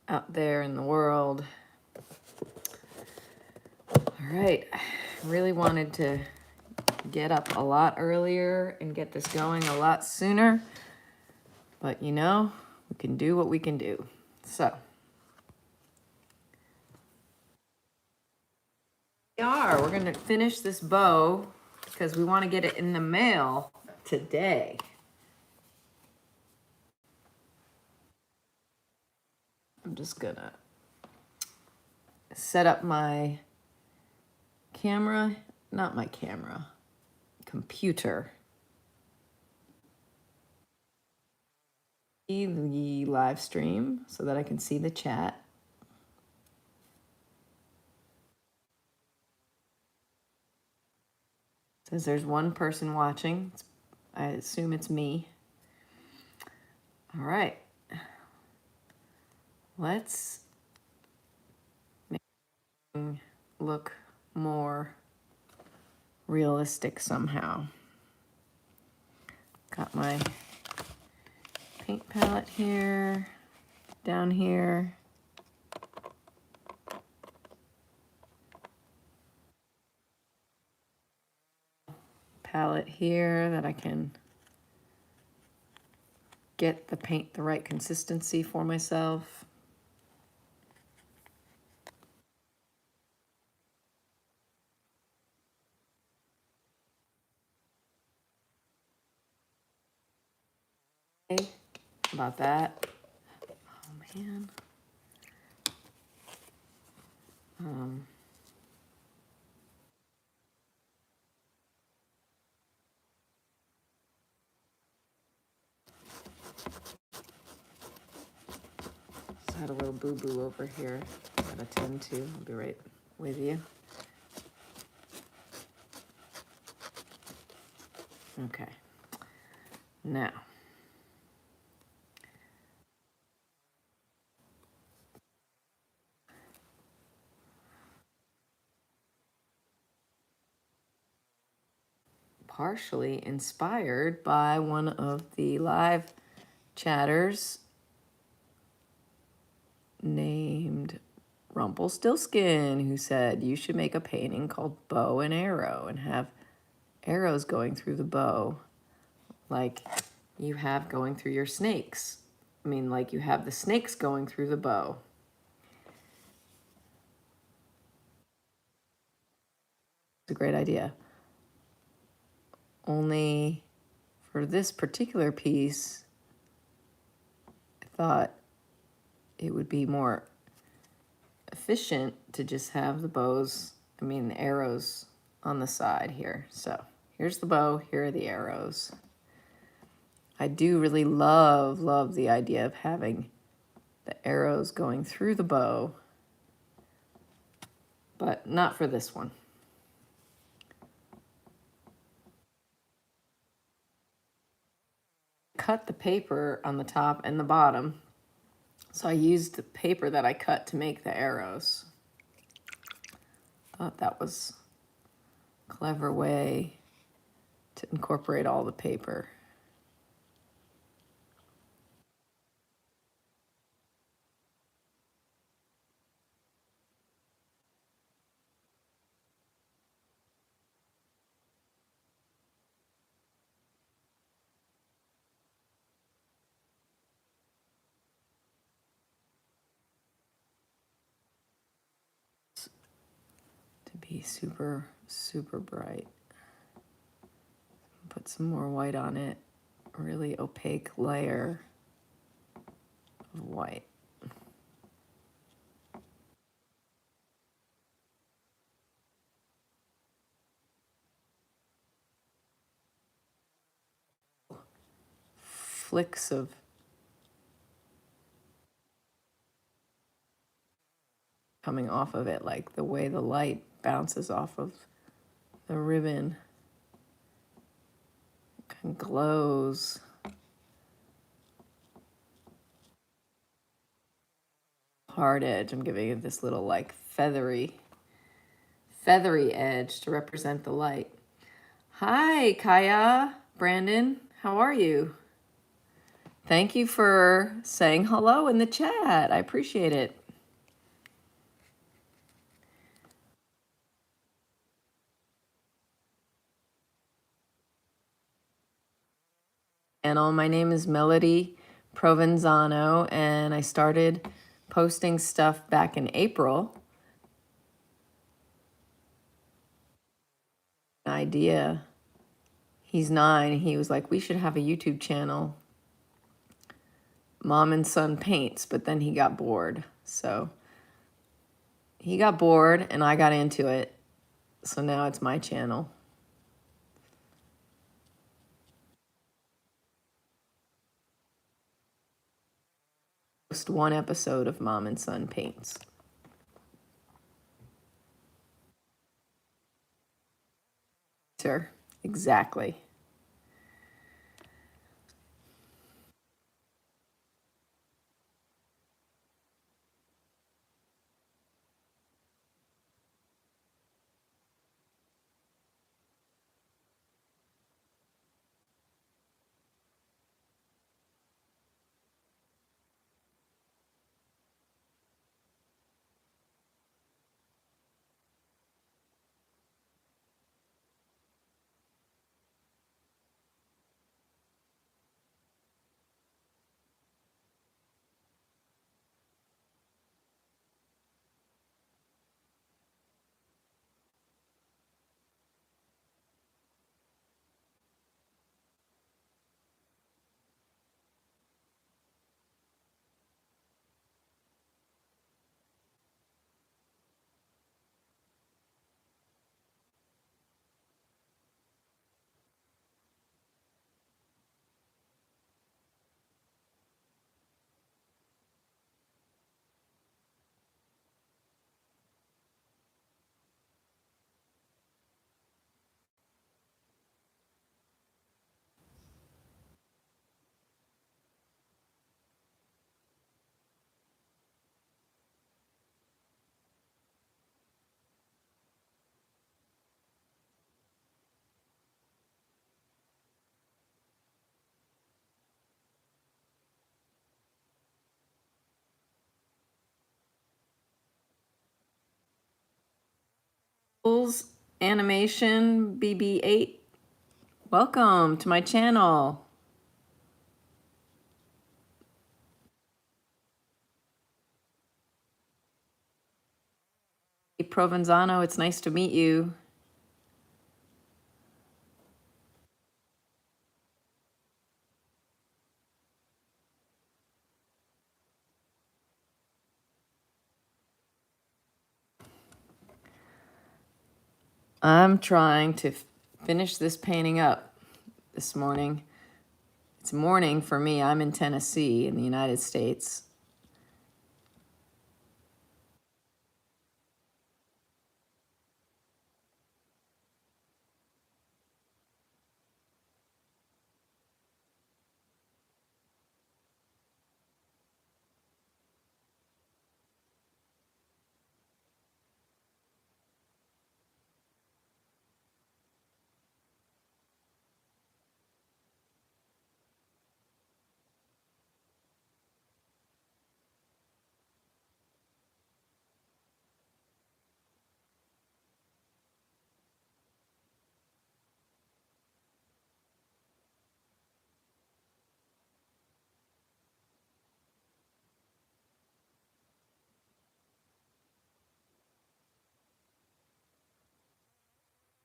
out there in the world. All right, I really wanted to get up a lot earlier and get this going a lot sooner, but you know, we can do what we can do. So we're gonna finish this bow because we want to get it in the mail today. I'm just gonna set up my camera, not my camera, computer. The live stream so that I can see the chat. Says there's one person watching. I assume it's me. All right. Let's make it look more realistic somehow. Got my paint palette here, down here. Palette here that I can get the paint the right consistency for myself. Okay, about that. Oh man. Just had a little boo-boo over here I gotta tend to. I'll be right with you. Okay. Now. Partially inspired by one of the live chatters named Rumpelstiltskin, who said you should make a painting called Bow and Arrow and have arrows going through the bow like you have going through your snakes. I mean, like you have the snakes going through the bow. It's a great idea. Only for this particular piece, I thought it would be more efficient to just have the bows, the arrows on the side here. So here's the bow, here are the arrows. I do really love the idea of having the arrows going through the bow, but not for this one. Cut the paper on the top and the bottom. So I used the paper that I cut to make the arrows. Thought that was a clever way to incorporate all the paper. To be super bright. Put some more white on it. A really opaque layer of white. Flicks of coming off of it, like the way the light bounces off of the ribbon. It kind of glows. Hard edge. I'm giving it this little like feathery edge to represent the light. Hi, Kaya, Brandon, how are you? Thank you for saying hello in the chat. I appreciate it. My name is Melodie Provenzano, and I started posting stuff back in April. An idea. He's 9. He was like, we should have a YouTube channel. Mom and Son Paints, but then he got bored. So he got bored and I got into it. So now it's my channel. Post one episode of Mom and Son Paints. Sure, exactly. Animation BB8. Welcome to my channel. Hey, Provenzano, it's nice to meet you. I'm trying to finish this painting up this morning. It's morning for me. I'm in Tennessee in the United States.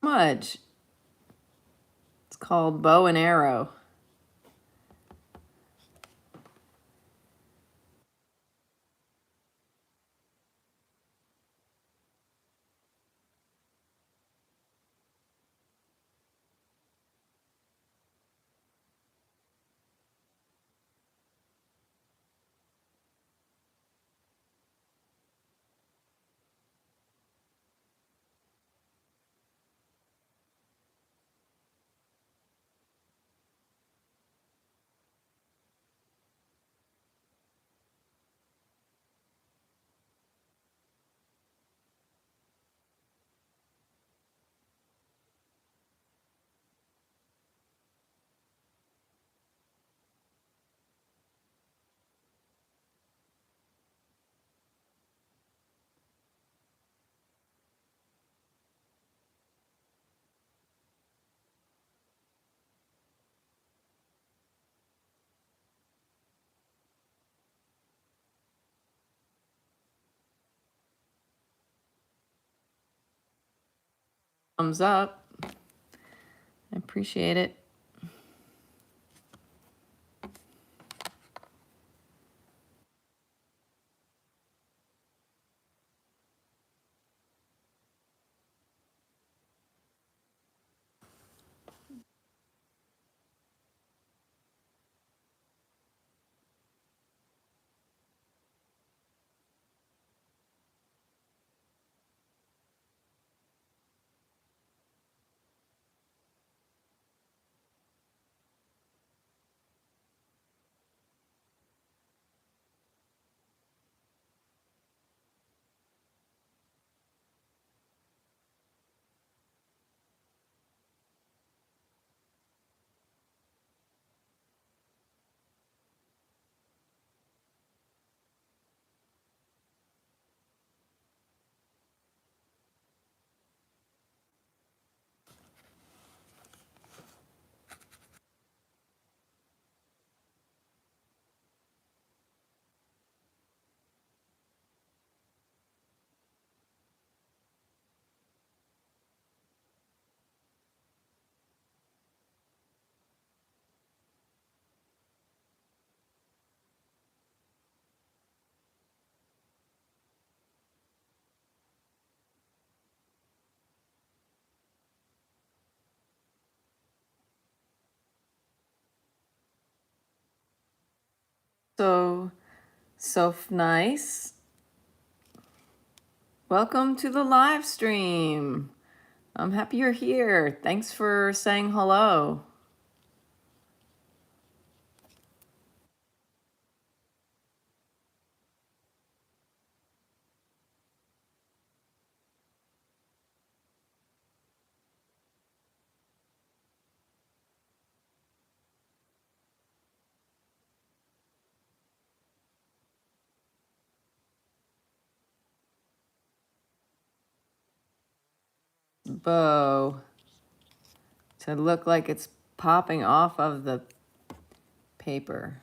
Much. It's called Bow and Arrow. Thumbs up. I appreciate it. So nice. Welcome to the live stream. I'm happy you're here. Thanks for saying hello. Bow to look like it's popping off of the paper.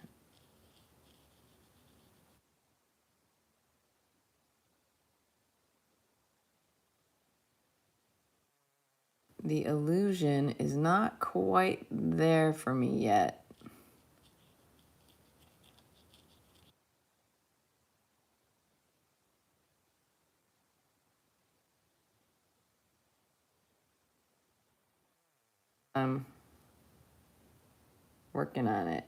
The illusion is not quite there for me yet. I'm working on it.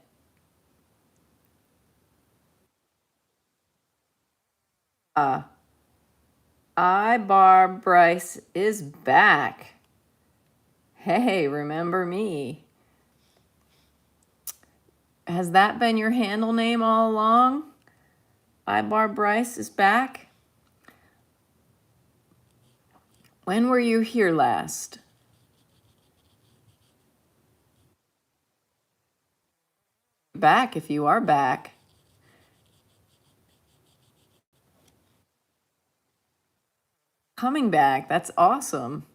Barb Bryce is back. Hey, remember me? Has that been your handle name all along? Barb Bryce is back. When were you here last? Back if you are back. Coming back. That's awesome.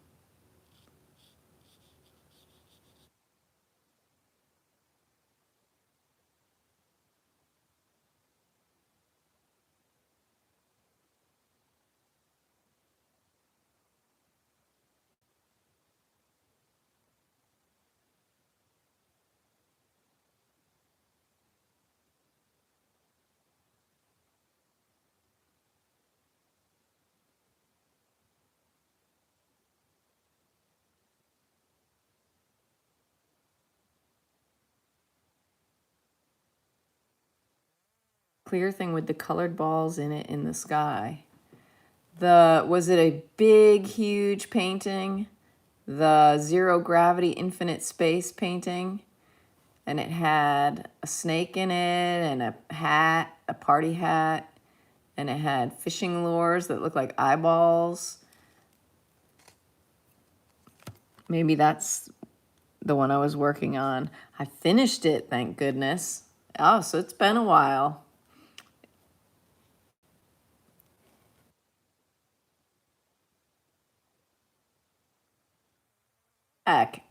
Clear thing with the colored balls in it in the sky. Was it a big, huge painting? The Zero Gravity Infinite Space painting? And it had a snake in it and a hat, a party hat, and it had fishing lures that looked like eyeballs. Maybe that's the one I was working on. I finished it, thank goodness. Oh, so it's been a while. Heck.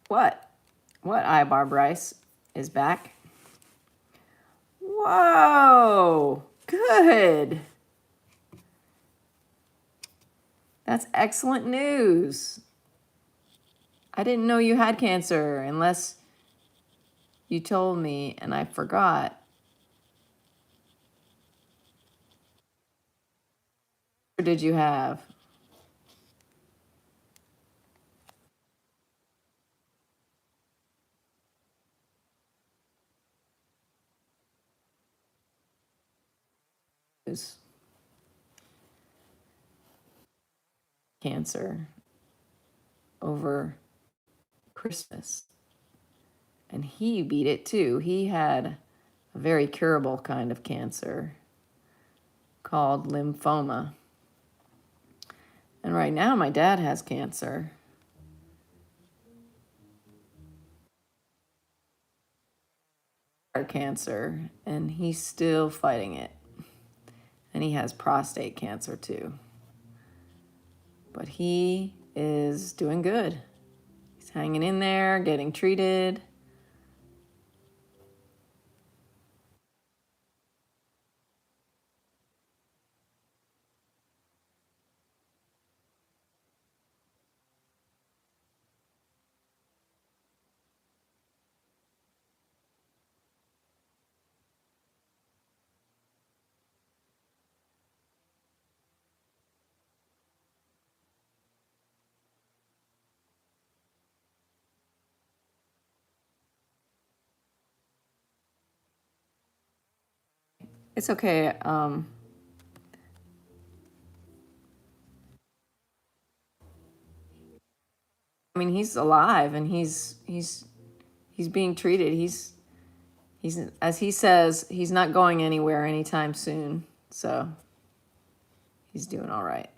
What? What Ibar Bryce is back? Whoa! Good. That's excellent news. I didn't know you had cancer unless you told me and I forgot. Or did you have? Cancer over Christmas. And he beat it too. He had a very curable kind of cancer called lymphoma. And right now, my dad has cancer. Cancer, and he's still fighting it. And he has prostate cancer too. But he is doing good. He's hanging in there, getting treated. It's okay. I mean, he's alive and he's being treated. He's as he says, he's not going anywhere anytime soon. So he's doing all right.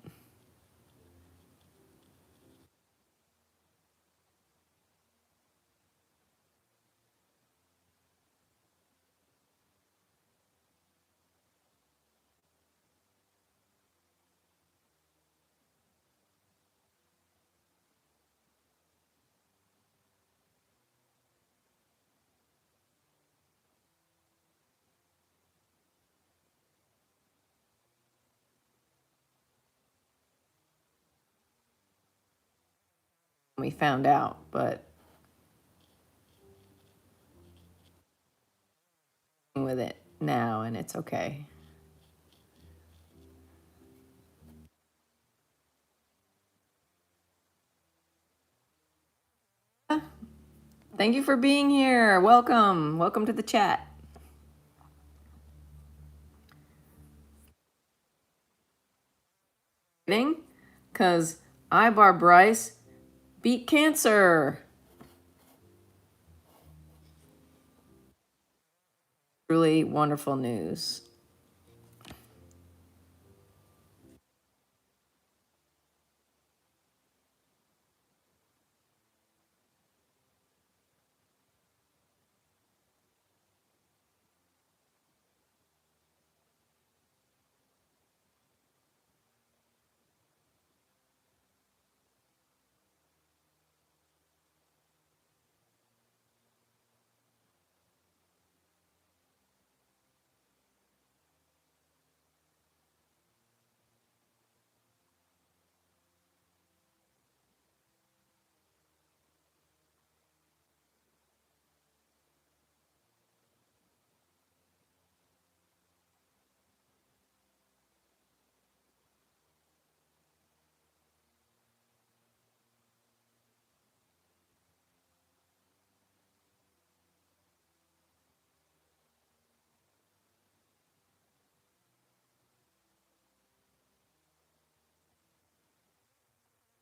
We found out, but with it now, and it's okay. Thank you for being here. Welcome. Welcome to the chat. Because Ibar Bryce beat cancer. Really wonderful news.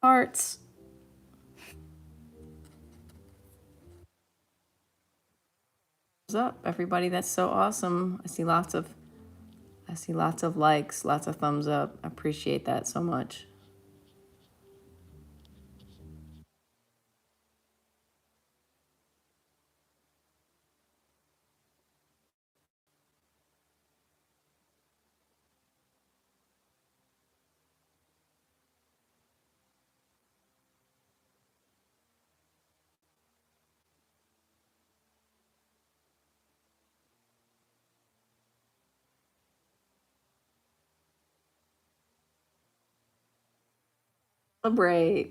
Hearts. What's up, everybody? That's so awesome. I see lots of likes, lots of thumbs up. I appreciate that so much. Celebrate.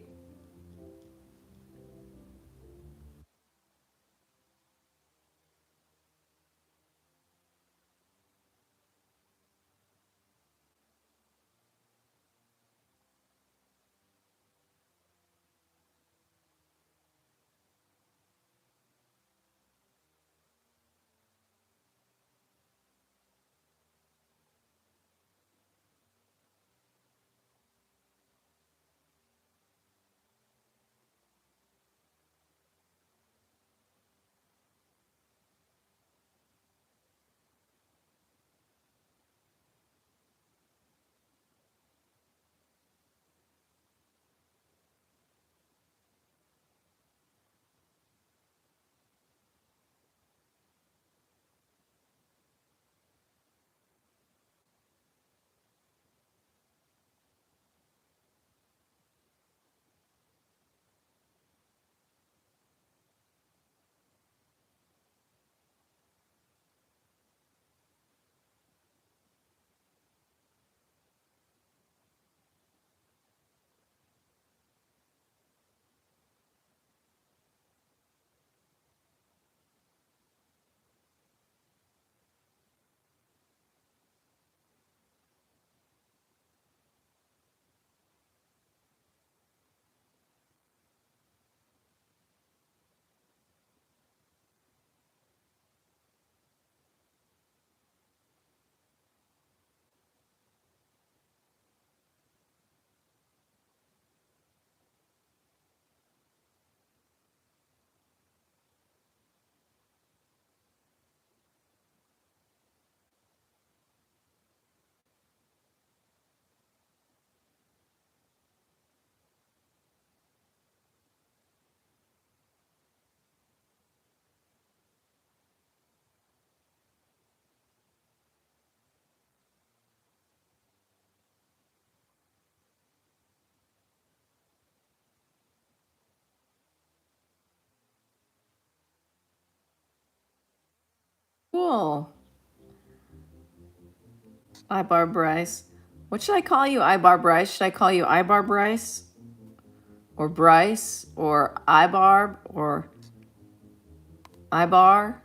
Cool. Ibar Bryce. What should I call you, Ibar Bryce? Should I call you Ibar Bryce? Or Bryce? Or Ibarb? Or Ibar?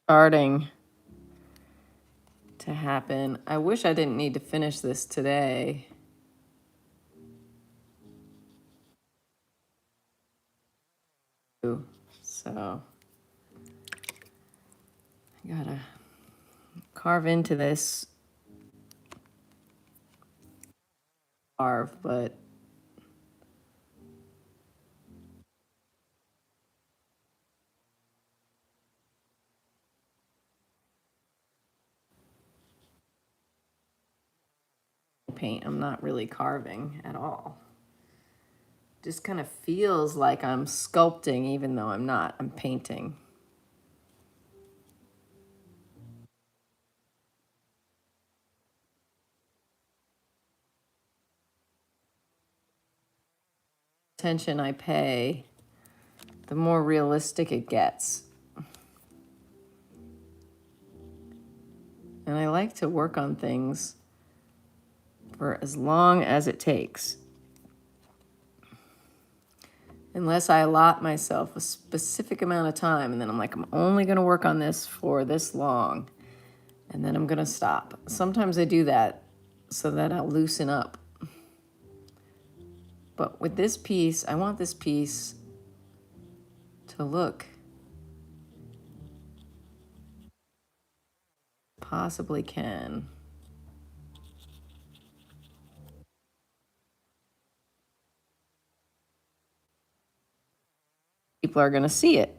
starting to happen. I wish I didn't need to finish this today. So I gotta carve into this carve, but paint. I'm not really carving at all. Just kind of feels like I'm sculpting, even though I'm not. I'm painting. Attention I pay, the more realistic it gets. And I like to work on things for as long as it takes. Unless I allot myself a specific amount of time, and then I'm like, I'm only going to work on this for this long, and then I'm going to stop. Sometimes I do that so that I'll loosen up. But with this piece, I want this piece to look possibly can. People are going to see it.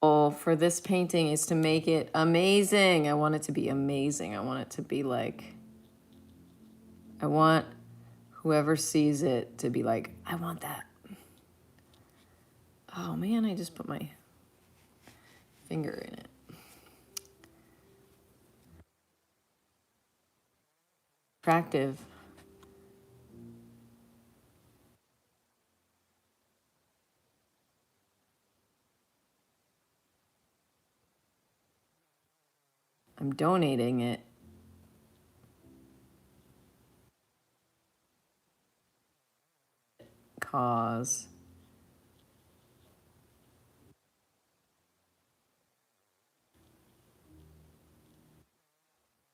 Goal for this painting is to make it amazing. I want it to be amazing. I want it to be like, I want whoever sees it to be like, I want that. Oh man, I just put my finger in it. Attractive. I'm donating it. Cause.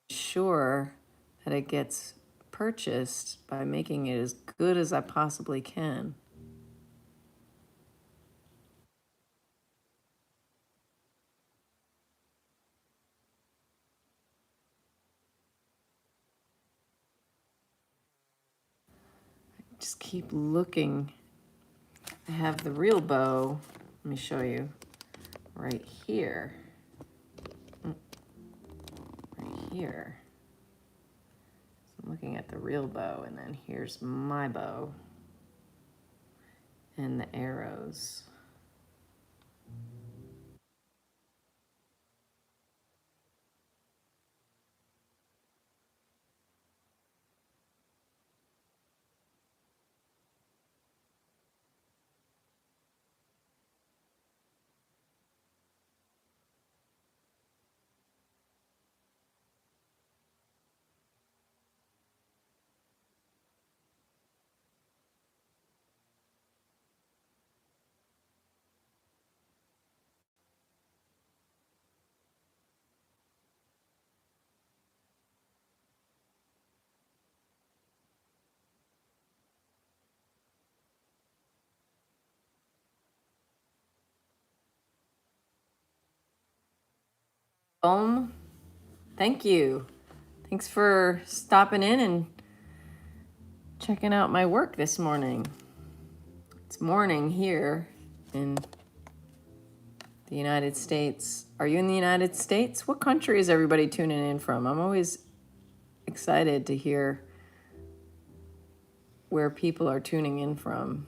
Sure that it gets purchased by making it as good as I possibly can. just keep looking. I have the real bow. Let me show you right here. Right here. So I'm looking at the real bow, and then here's my bow and the arrows. Thank you. Thanks for stopping in and checking out my work this morning. It's morning here in the United States. Are you in the United States? What country is everybody tuning in from? I'm always excited to hear where people are tuning in from.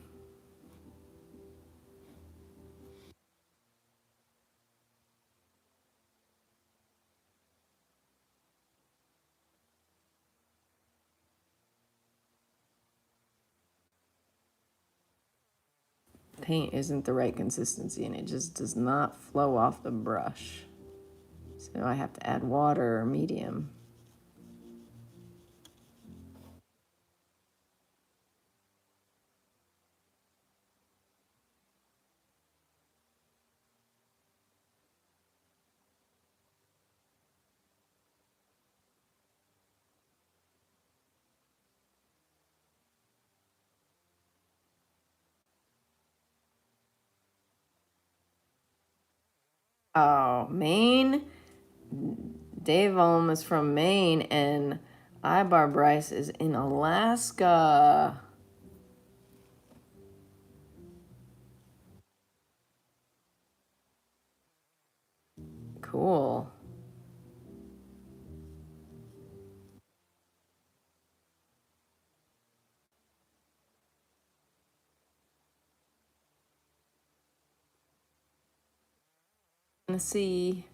Paint isn't the right consistency and it just does not flow off the brush. So I have to add water or medium. Oh, Maine? Dave Ulm is from Maine and Ibar Bryce is in Alaska. Cool. Tennessee.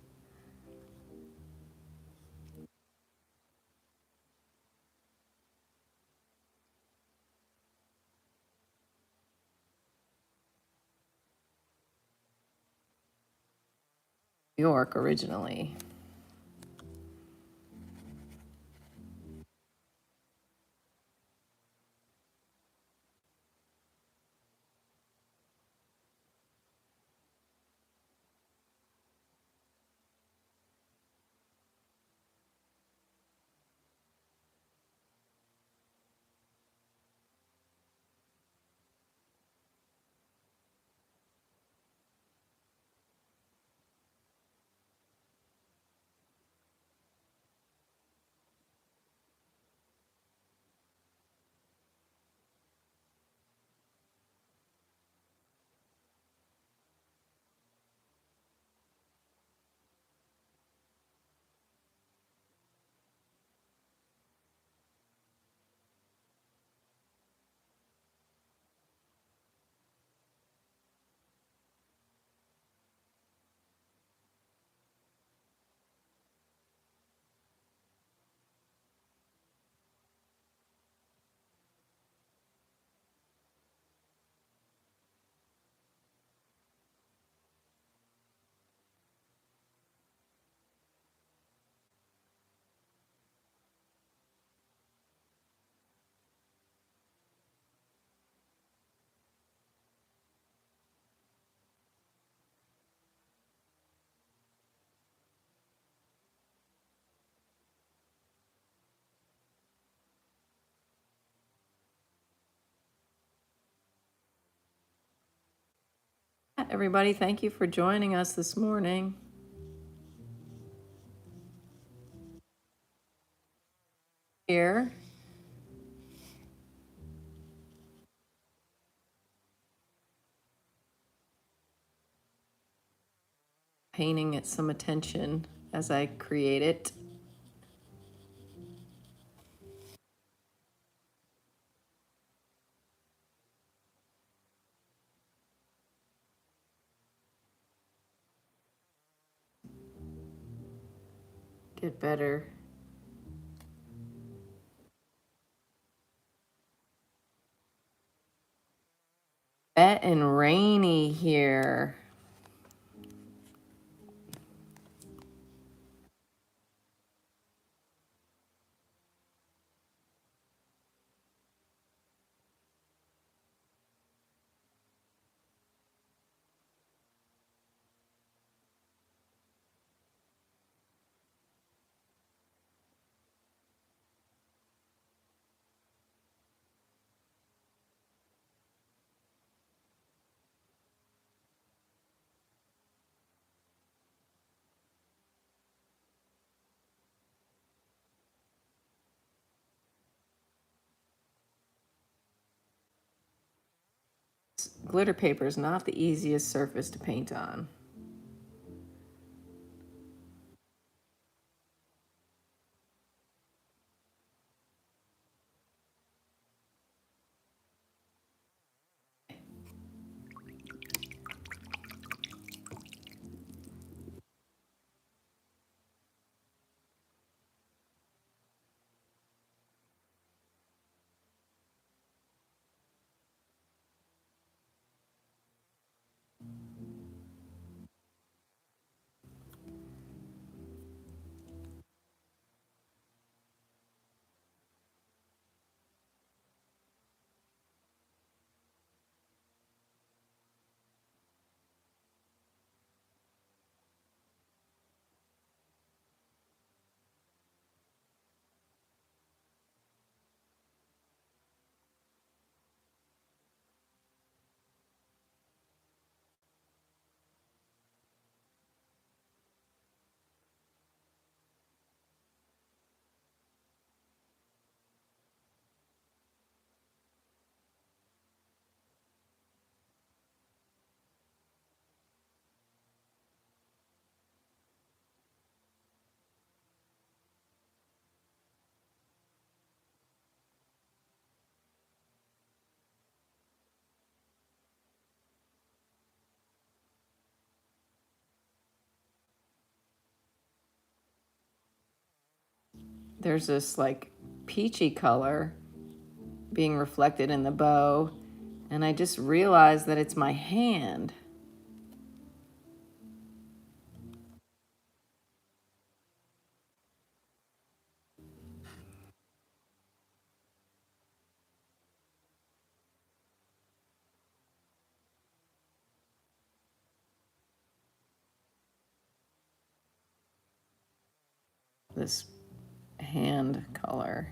New York originally. Everybody, thank you for joining us this morning. Here. Painting it some attention as I create it. Get better. Wet and rainy here. Glitter paper is not the easiest surface to paint on. There's this like peachy color being reflected in the bow, and I just realized that it's my hand. This hand color.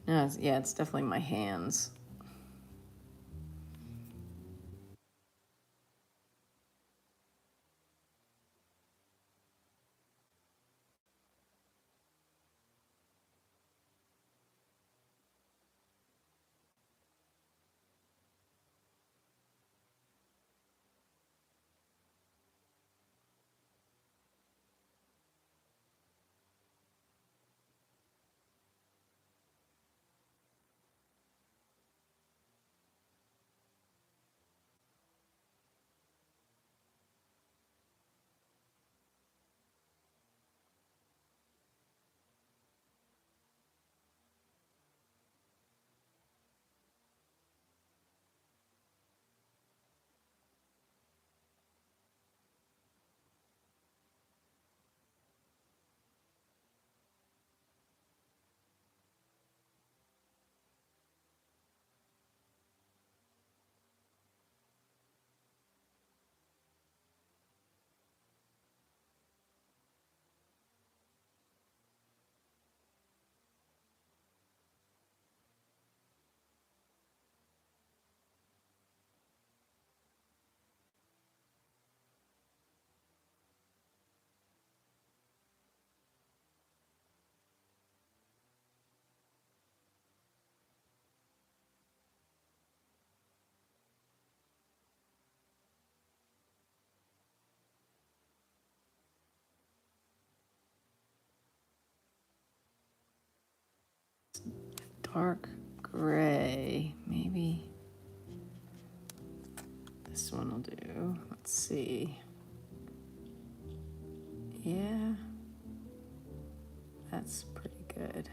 No, yeah, it's definitely my hands. dark gray. Maybe this one will do. Let's see. Yeah, that's pretty good.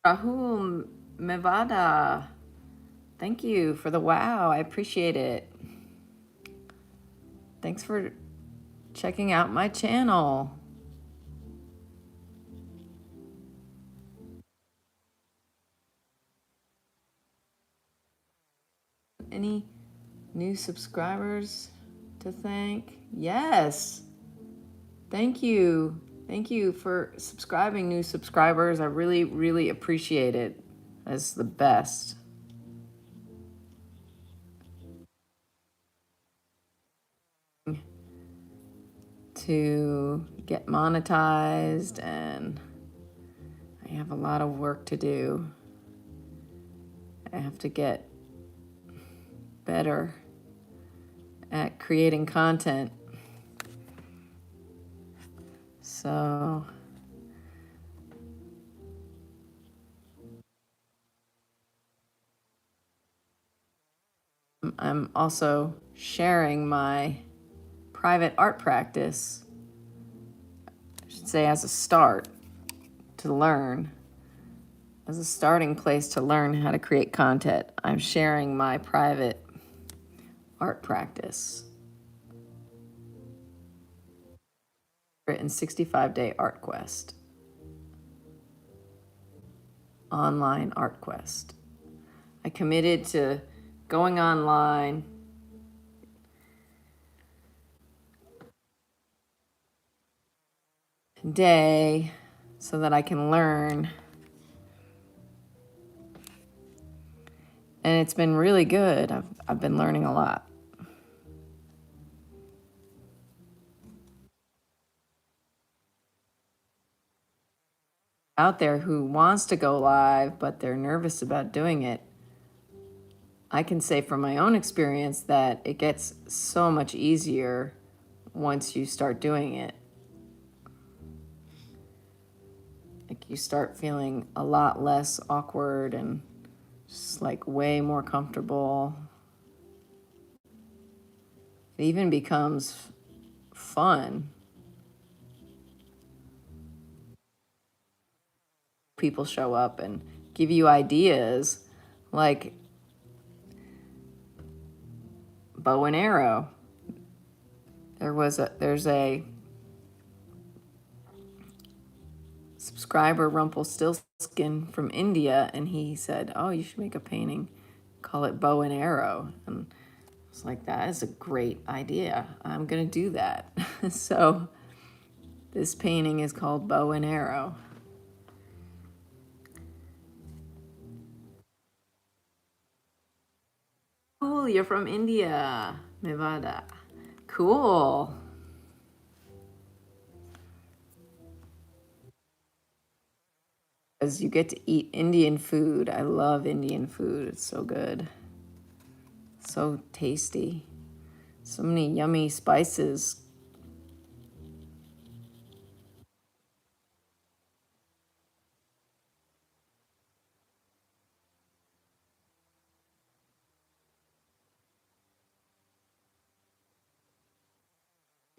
Rahul Mevada, thank you for the wow. I appreciate it. Thanks for checking out my channel. Any new subscribers to thank? Yes. Thank you. Thank you for subscribing, new subscribers. I really, really appreciate it. That's the best. To get monetized, and I have a lot of work to do. I have to get better at creating content. So I'm also sharing my private art practice, I should say, as a start to learn, as a starting place to learn how to create content. I'm sharing my private art practice, written 65-day art quest, online art quest. I committed to going online day so that I can learn. And it's been really good. I've been learning a lot. Out there who wants to go live, but they're nervous about doing it, I can say from my own experience that it gets so much easier once you start doing it. Like, you start feeling a lot less awkward and just like way more comfortable. It even becomes fun. People show up and give you ideas like bow and arrow. There's a subscriber, Rumpelstiltskin from India, and he said, "Oh, you should make a painting, call it bow and arrow." And I was like, "That is a great idea. I'm gonna do that." So this painting is called Bow and Arrow. Cool, you're from India, Nevada. Cool. Because you get to eat Indian food. I love Indian food. It's so good. So tasty. So many yummy spices.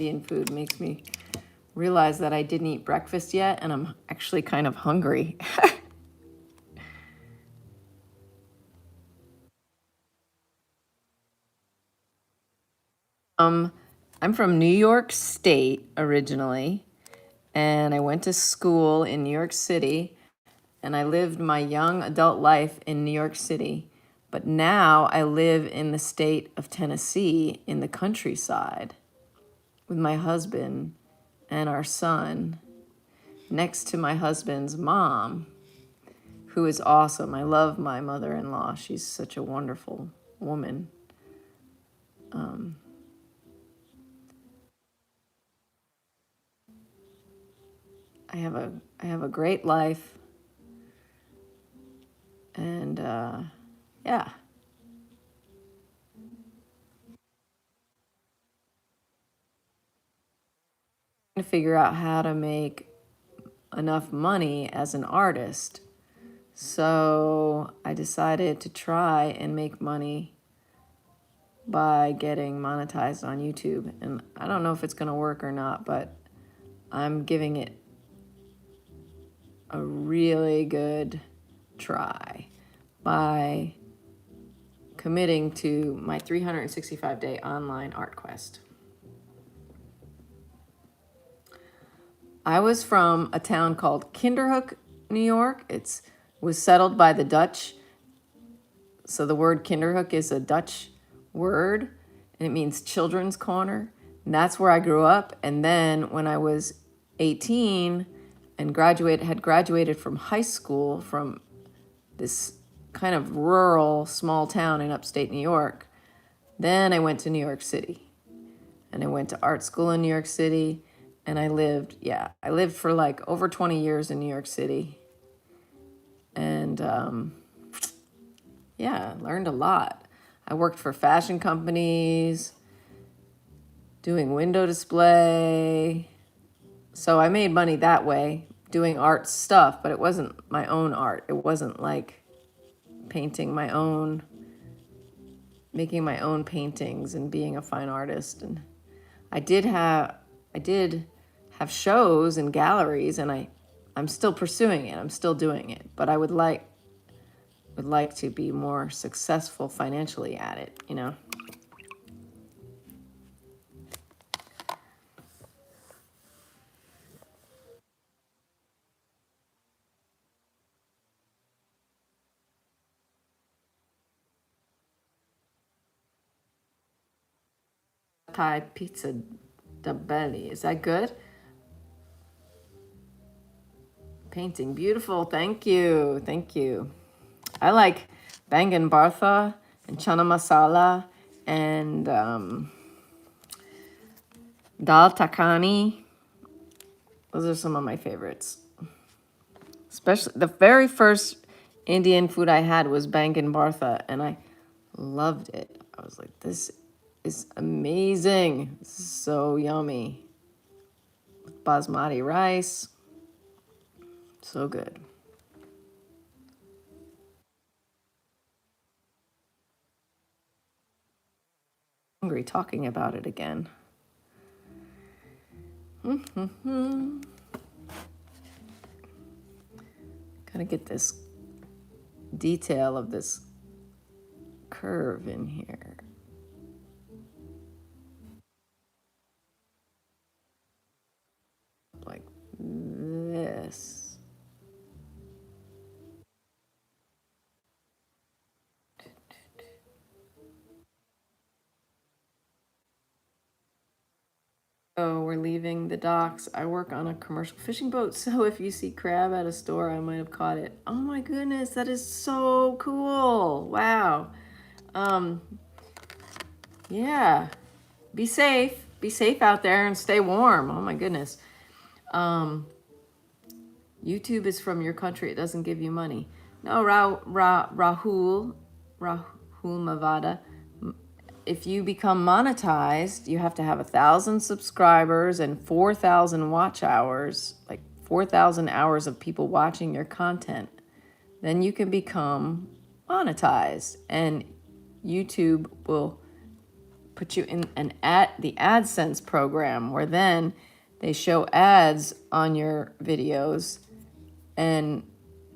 Indian food makes me realize that I didn't eat breakfast yet, and I'm actually kind of hungry. I'm from New York State originally, and I went to school in New York City, and I lived my young adult life in New York City. But now I live in the state of Tennessee in the countryside with my husband and our son, next to my husband's mom, who is awesome. I love my mother-in-law. She's such a wonderful woman. I have a great life. yeah. To figure out how to make enough money as an artist. So I decided to try and make money by getting monetized on YouTube. And I don't know if it's going to work or not, but I'm giving it a really good try by committing to my 365-day online art quest. I was from a town called Kinderhook, New York. It was settled by the Dutch. So the word Kinderhook is a Dutch word, and it means children's corner. And that's where I grew up. And then when I was 18 and had graduated from high school from this kind of rural small town in upstate New York, then I went to New York City. And I went to art school in New York City. And I lived for like over 20 years in New York City. And yeah, learned a lot. I worked for fashion companies, doing window display. So I made money that way, doing art stuff, but it wasn't my own art. It wasn't like making my own paintings and being a fine artist. And I did have shows and galleries, and I'm still pursuing it. I'm still doing it, but I would like to be more successful financially at it, you know. Thai pizza da belly. Is that good? Painting. Beautiful. Thank you. Thank you. I like bangan bartha and chana masala and dal takhani. Those are some of my favorites. Especially the very first Indian food I had was bangan bartha, and I loved it. I was like, this is amazing. This is so yummy. Basmati rice. So good. Hungry talking about it again. Gotta get this detail of this curve in here. Like this. Oh, we're leaving the docks. I work on a commercial fishing boat, so if you see crab at a store, I might have caught it. Oh my goodness, that is so cool. Wow. Um, yeah. Be safe. Be safe out there and stay warm. Oh my goodness. YouTube is from your country. It doesn't give you money. No, Rahul Mavada. If you become monetized, you have to have 1,000 subscribers and 4,000 watch hours, like 4,000 hours of people watching your content. Then you can become monetized, and YouTube will put you in the AdSense program, where then they show ads on your videos, and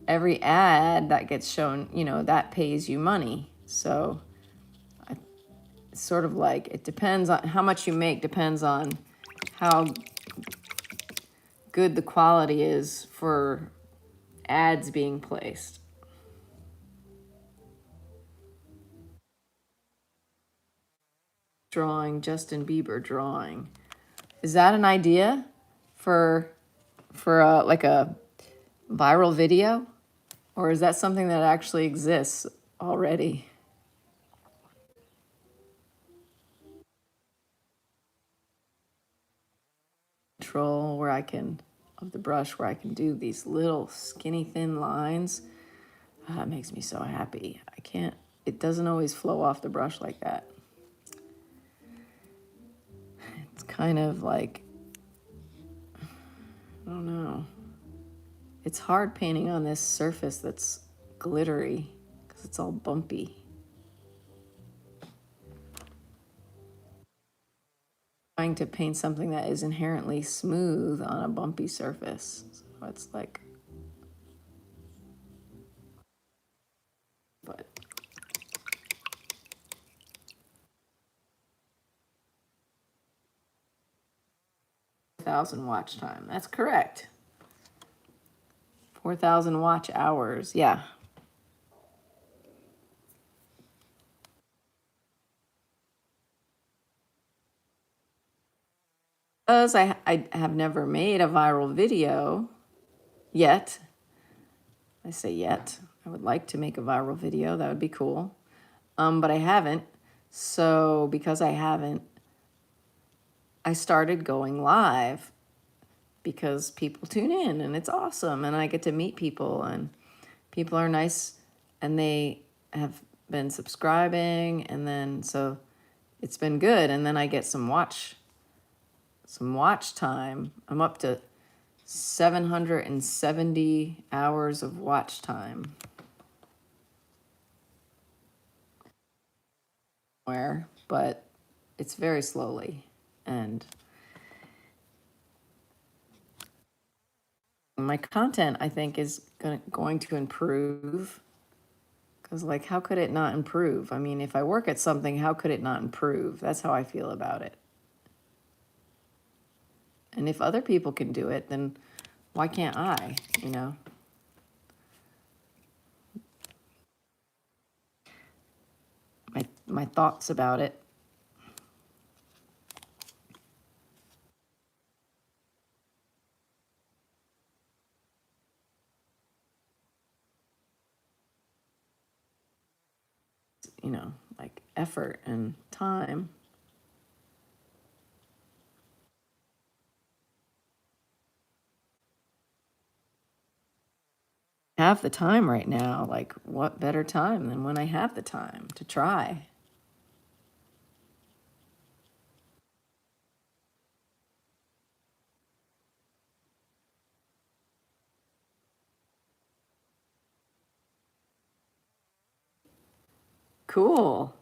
every ad that gets shown, that pays you money. So it's sort of like, it depends on how much you make, depends on how good the quality is for ads being placed. Drawing, Justin Bieber drawing. Is that an idea for like a viral video? Or is that something that actually exists already? Control of the brush where I can do these little skinny thin lines. Oh, it makes me so happy. I can't, it doesn't always flow off the brush like that. It's kind of like, I don't know. It's hard painting on this surface that's glittery because it's all bumpy. Trying to paint something that is inherently smooth on a bumpy surface. So it's like, but 4,000 watch time. That's correct. 4,000 watch hours. Yeah. Because I have never made a viral video yet. I say yet. I would like to make a viral video. That would be cool. But I haven't. So because I haven't, I started going live because people tune in and it's awesome. And I get to meet people and people are nice and they have been subscribing. And then, so it's been good. And then I get some watch time. I'm up to 770 hours of watch time. But it's very slowly. And my content, I think, is going to improve. Because, like, how could it not improve? I mean, if I work at something, how could it not improve? That's how I feel about it. And if other people can do it, then why can't I, you know? My thoughts about it. You know, like effort and time. I have the time right now. Like, what better time than when I have the time to try? Cool.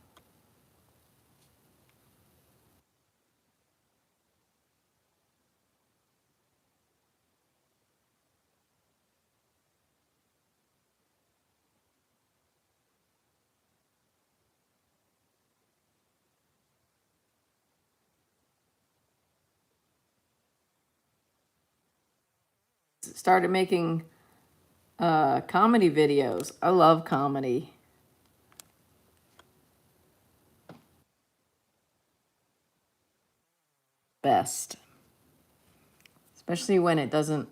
Started making comedy videos. I love comedy. Best. Especially when it doesn't,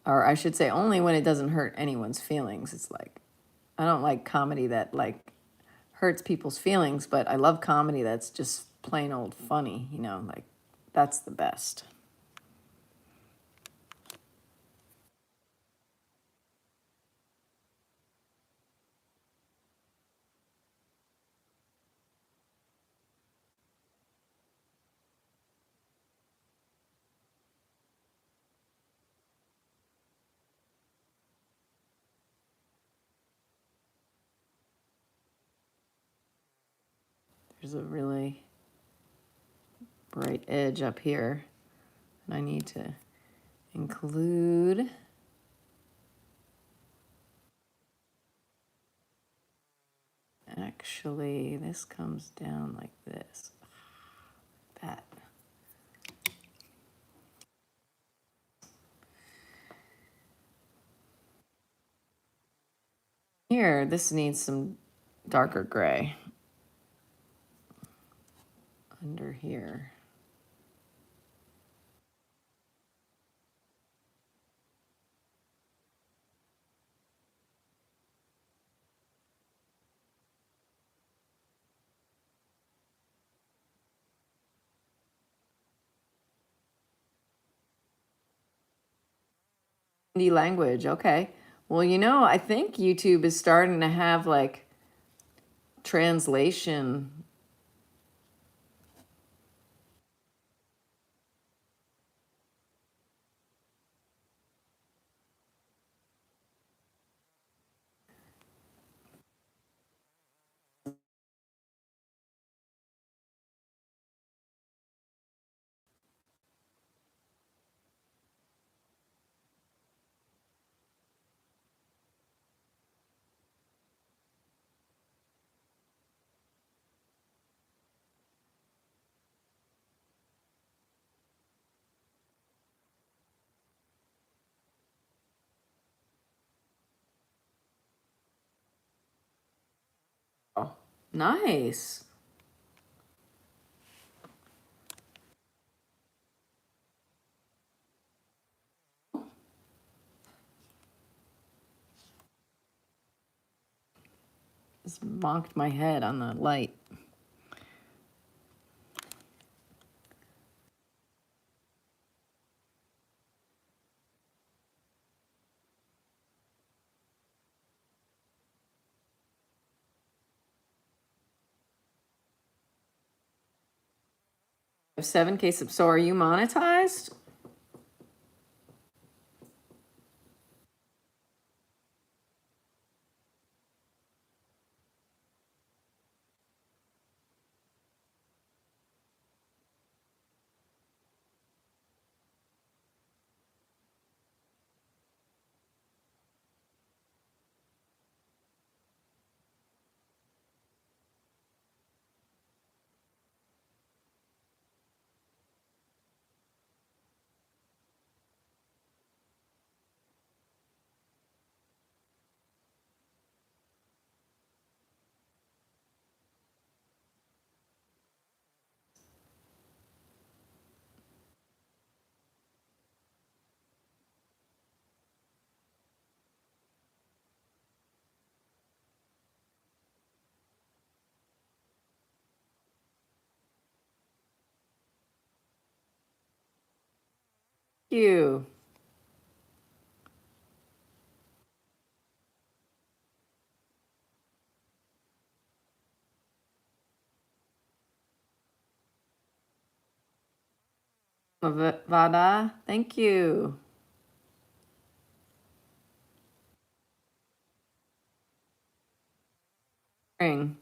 or I should say only when it doesn't hurt anyone's feelings. It's like, I don't like comedy that like hurts people's feelings, but I love comedy that's just plain old funny, you know, like that's the best. There's a really bright edge up here, and I need to include. Actually, this comes down like this. That. Here, this needs some darker gray. Under here. Hindi language, okay. Well, I think YouTube is starting to have like translation. Oh, nice. Just bonked my head on the light. I have 7K subs. So are you monetized? Thank you. Vada, thank you. Ring.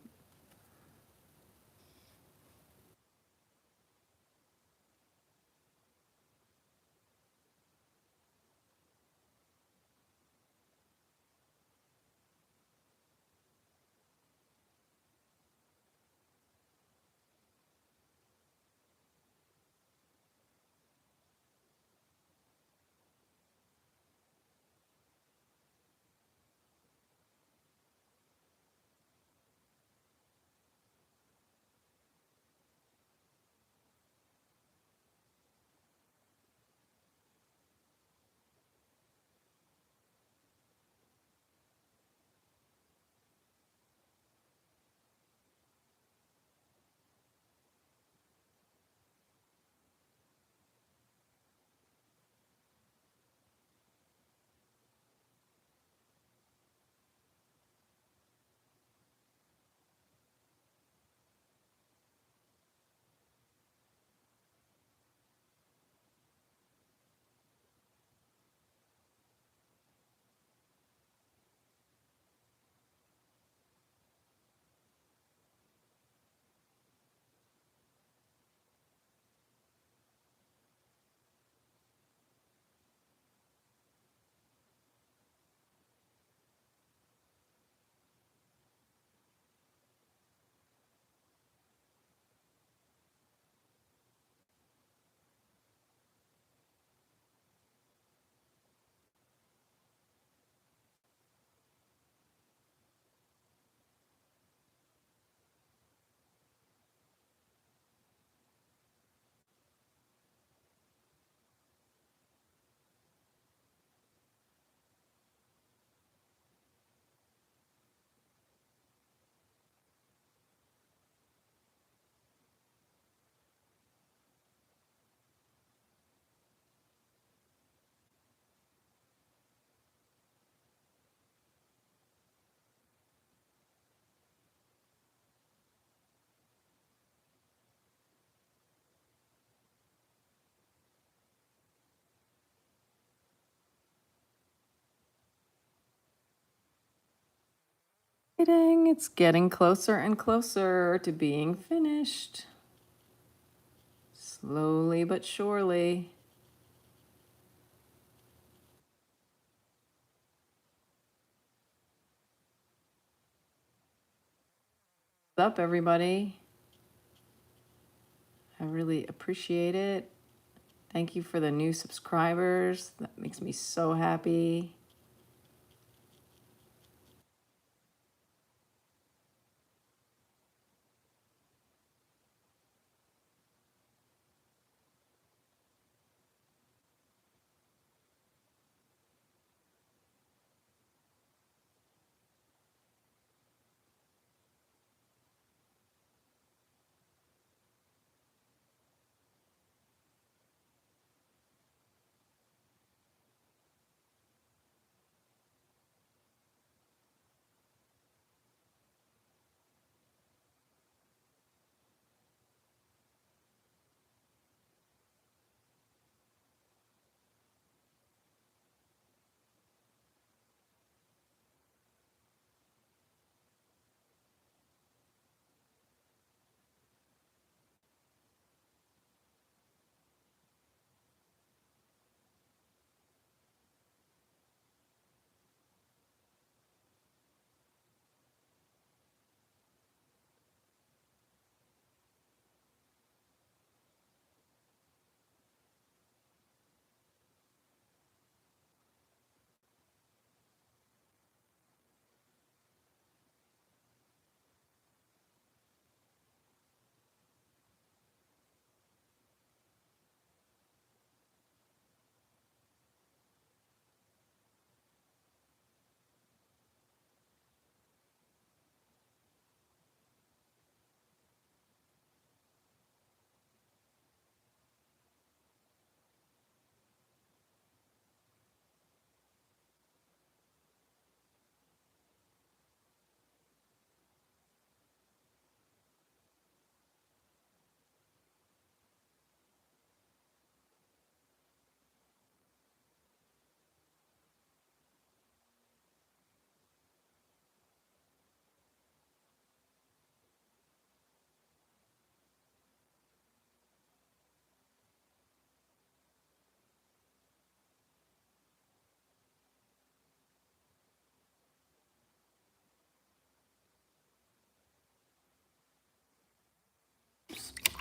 It's getting closer and closer to being finished. Slowly but surely. What's up, everybody? I really appreciate it. Thank you for the new subscribers. That makes me so happy.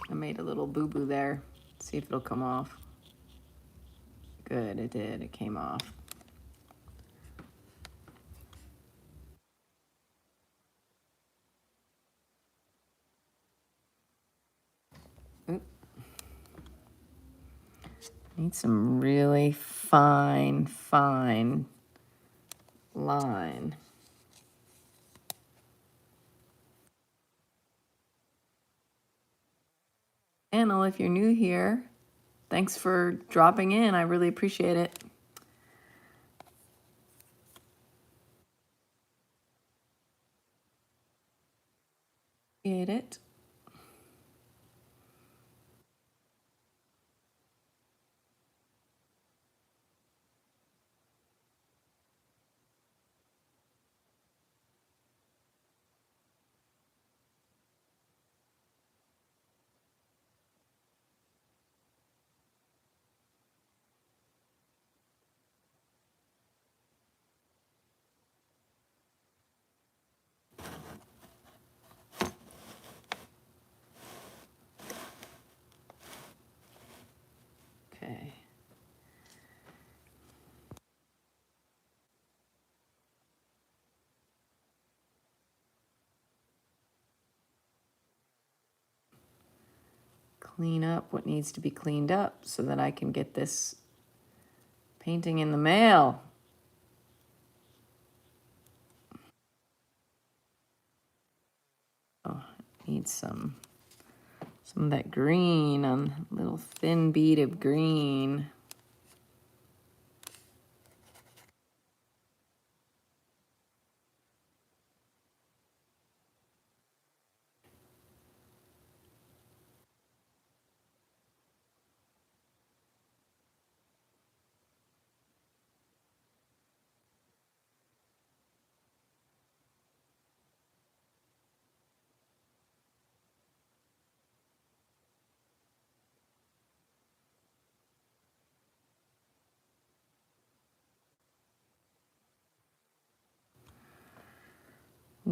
I made a little boo-boo there. See if it'll come off. Good, it did. It came off. Oop. Need some really fine line. Channel, if you're new here, thanks for dropping in. I really appreciate it. Get it? Okay. Clean up what needs to be cleaned up so that I can get this painting in the mail. Oh, need some of that green, on a little thin bead of green.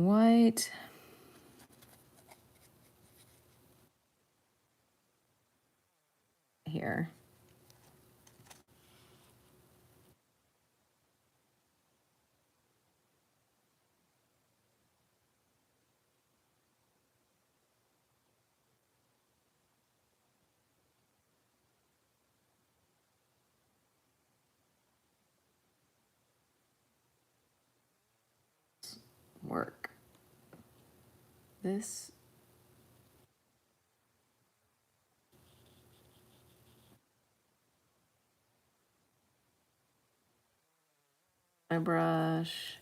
white. Here. Work. This. My brush.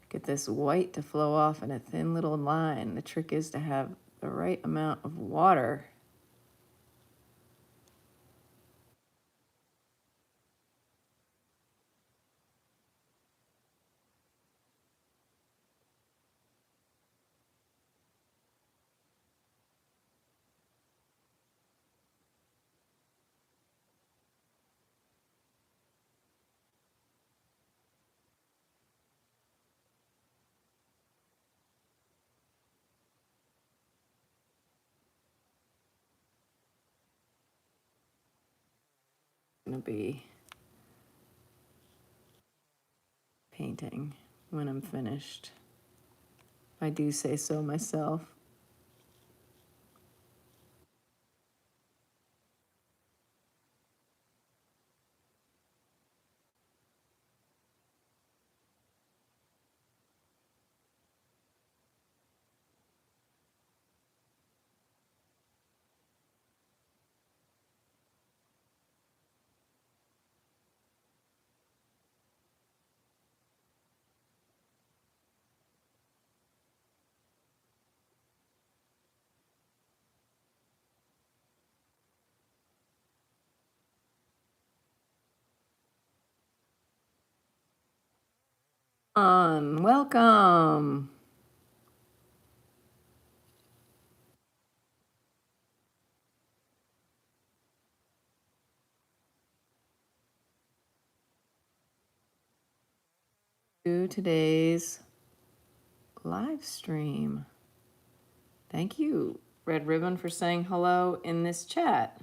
Get this white to flow off in a thin little line. The trick is to have the right amount of water. Gonna be painting when I'm finished. I do say so myself. Welcome. To today's live stream. Thank you, Red Ribbon, for saying hello in this chat.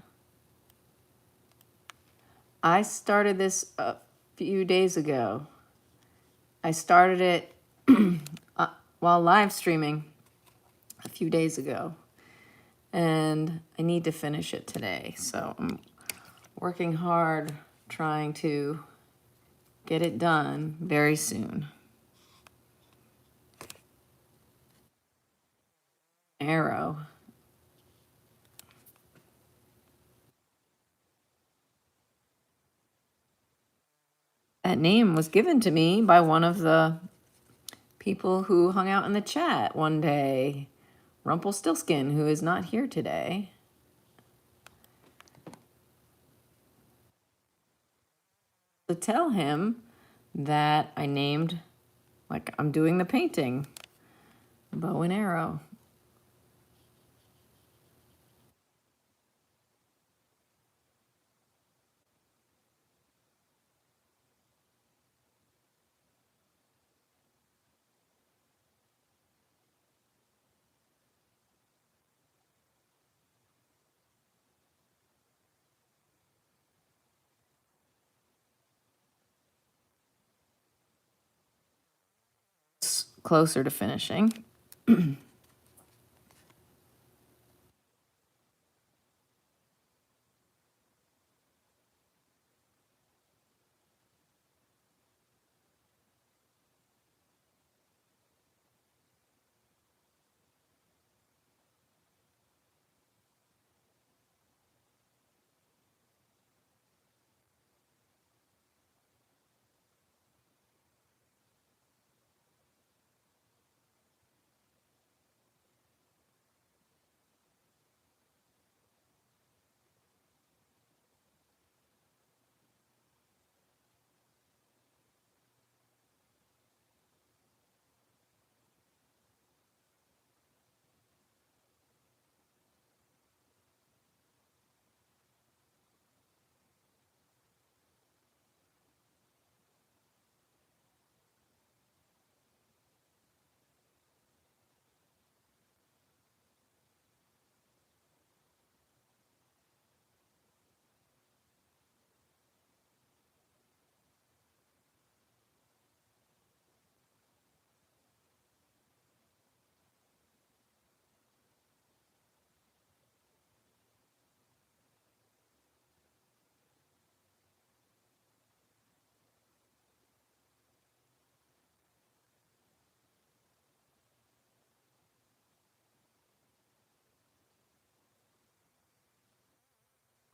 I started this a few days ago. I started it while live streaming a few days ago, and I need to finish it today. So I'm working hard trying to get it done very soon. Arrow. That name was given to me by one of the people who hung out in the chat one day. Rumpelstiltskin, who is not here today. To tell him that I named, like I'm doing the painting, bow and arrow. It's closer to finishing.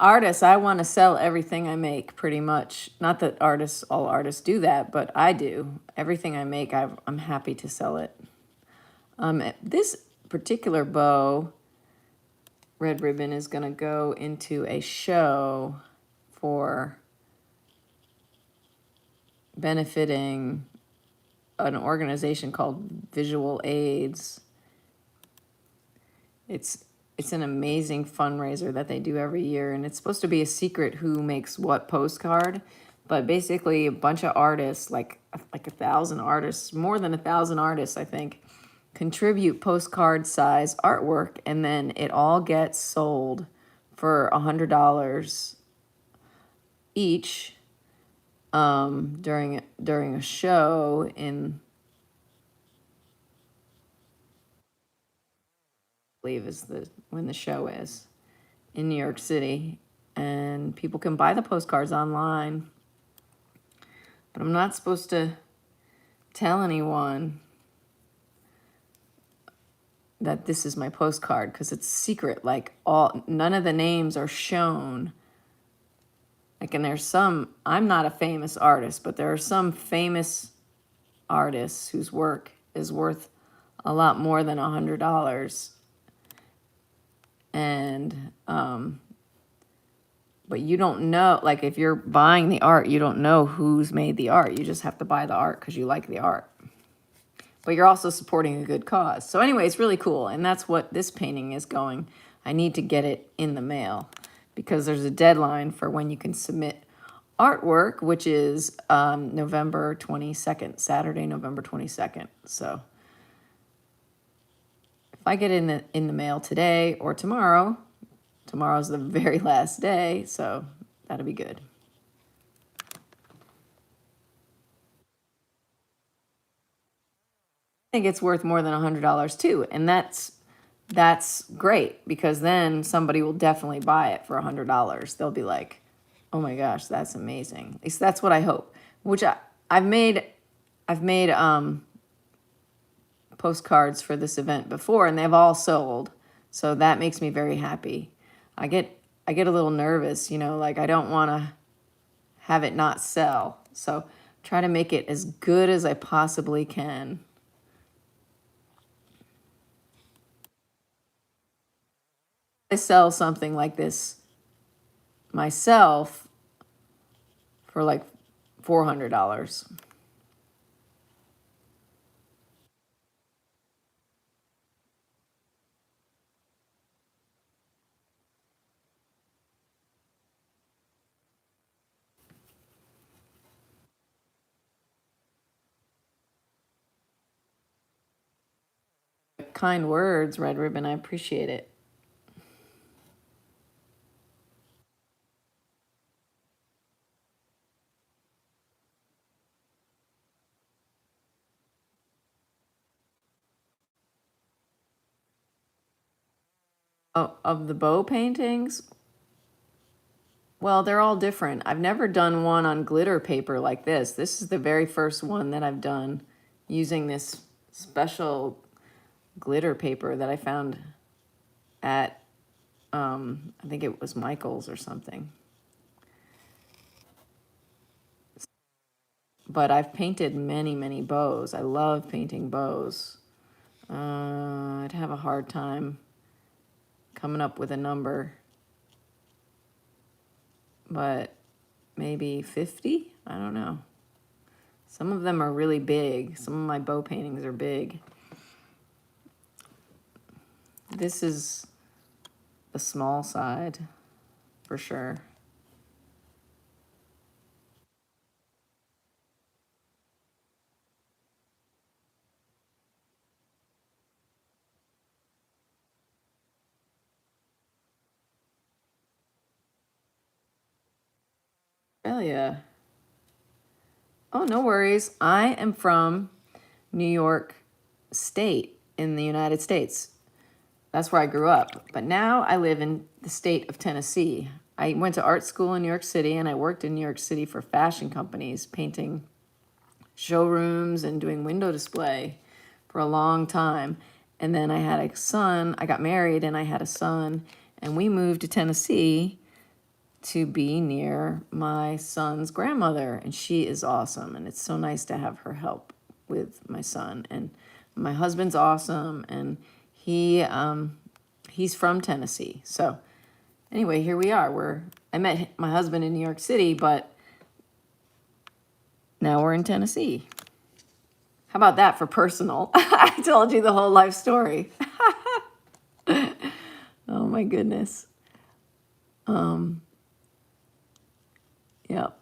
artists, I want to sell everything I make pretty much. Not that all artists do that, but I do. Everything I make, I'm happy to sell it. This particular bow, red ribbon, is going to go into a show for benefiting an organization called Visual AIDS. It's an amazing fundraiser that they do every year, and it's supposed to be a secret who makes what postcard, but basically a bunch of artists, like 1,000 artists, more than 1,000 artists, I think, contribute postcard size artwork, and then it all gets sold for $100 each during a show in, I believe is when the show is in New York City, and people can buy the postcards online, but I'm not supposed to tell anyone that this is my postcard because it's secret. Like, none of the names are shown. Like, and there's some, I'm not a famous artist, but there are some famous artists whose work is worth a lot more than $100. And but you don't know, like, if you're buying the art, you don't know who's made the art. You just have to buy the art because you like the art. But you're also supporting a good cause. So anyway, it's really cool. And that's what this painting is going. I need to get it in the mail because there's a deadline for when you can submit artwork, which is November 22nd, Saturday, November 22nd. So if I get it in the mail today or tomorrow, tomorrow's the very last day, so that'll be good. I think it's worth more than $100 too, and that's great because then somebody will definitely buy it for $100. They'll be like, "Oh my gosh, that's amazing." At least that's what I hope. Which I've made postcards for this event before, and they've all sold, so that makes me very happy. I get a little nervous, like I don't want to have it not sell. So try to make it as good as I possibly can. I sell something like this myself for like $400. Kind words, Red Ribbon. I appreciate it. Oh, of the bow paintings, well, they're all different. I've never done one on glitter paper like this. This is the very first one that I've done using this special glitter paper that I found at, I think it was Michael's or something. But I've painted many, many bows. I love painting bows. I'd have a hard time coming up with a number, but maybe 50? I don't know. Some of them are really big. Some of my bow paintings are big. This is the small side, for sure. Australia. Oh, no worries. I am from New York State in the United States. That's where I grew up. But now I live in the state of Tennessee. I went to art school in New York City, and I worked in New York City for fashion companies, painting showrooms and doing window display for a long time. And then I had a son. I got married, and I had a son, and we moved to Tennessee to be near my son's grandmother, and she is awesome, and it's so nice to have her help with my son. And my husband's awesome, and he's from Tennessee. So anyway, here we are. I met my husband in New York City, but now we're in Tennessee. How about that for personal? I told you the whole life story. Oh my goodness. Yep.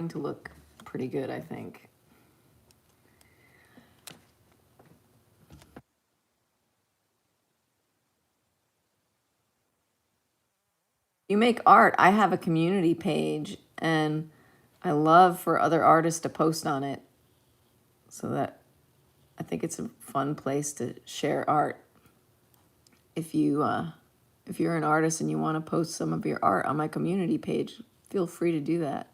Going to look pretty good, I think. You make art. I have a community page, and I love for other artists to post on it, so that I think it's a fun place to share art. If you're an artist and you want to post some of your art on my community page, feel free to do that.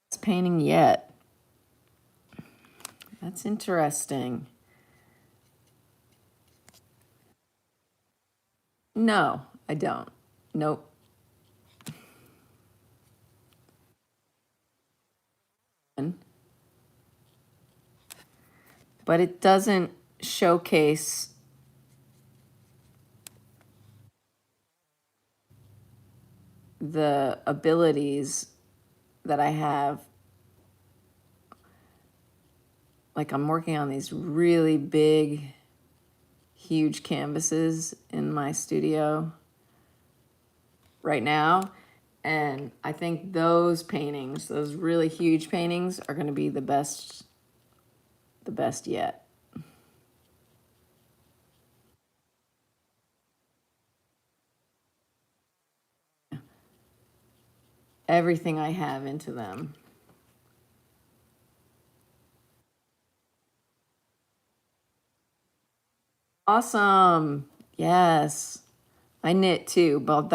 It's painting yet. That's interesting. No, I don't. Nope. But it doesn't showcase the abilities that I have. Like, I'm working on these really big, huge canvases in my studio right now. And I think those paintings, those really huge paintings, are going to be the best yet. Everything I have into them. Awesome. Yes. I knit too, but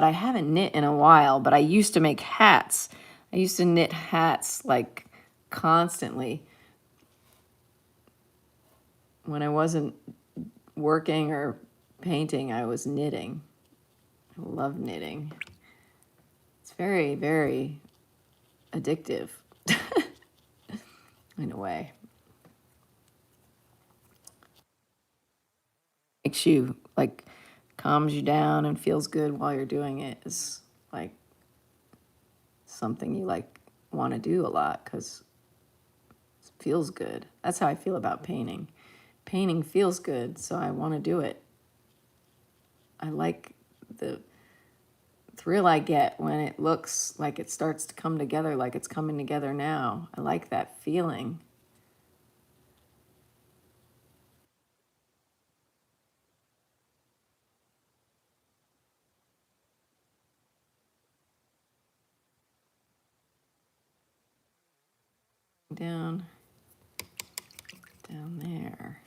I haven't knit in a while, but I used to make hats. I used to knit hats like constantly when I wasn't working or painting. I was knitting. I love knitting. It's very, very addictive in a way. Makes you like, calms you down and feels good while you're doing it. Is like something you like want to do a lot because it feels good. That's how I feel about painting. Painting feels good, so I want to do it. I like the thrill I get when it looks like it starts to come together, like it's coming together now. I like that feeling. Down there.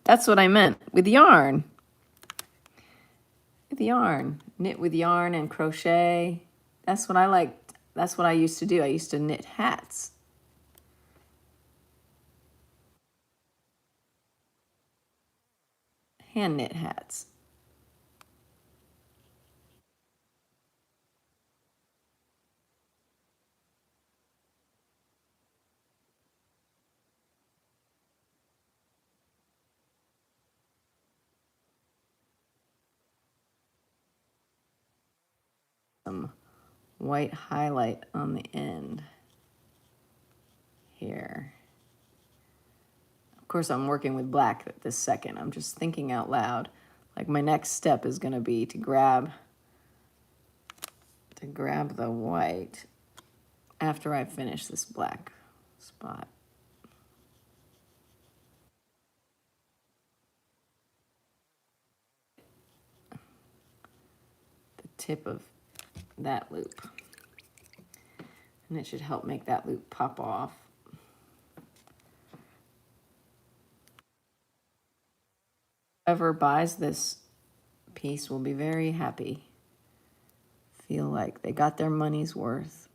That's what I meant with yarn. With yarn. Knit with yarn and crochet. That's what I liked. That's what I used to do. I used to knit hats. Hand knit hats. Some white highlight on the end here. Of course, I'm working with black at this second. I'm just thinking out loud. Like, my next step is going to be to grab the white after I finish this black spot. The tip of that loop. And it should help make that loop pop off. Whoever buys this piece will be very happy. Feel like they got their money's worth.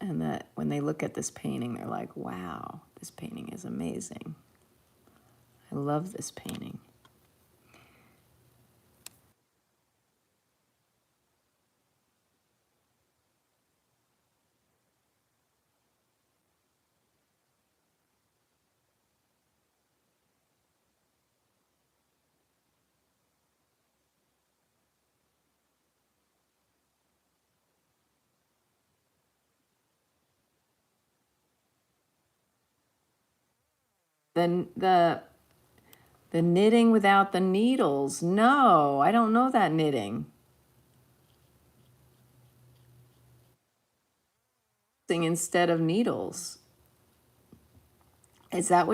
And that when they look at this painting, they're like, wow, this painting is amazing. I love this painting. Then the knitting without the needles. No, I don't know that knitting. Instead of needles. Is that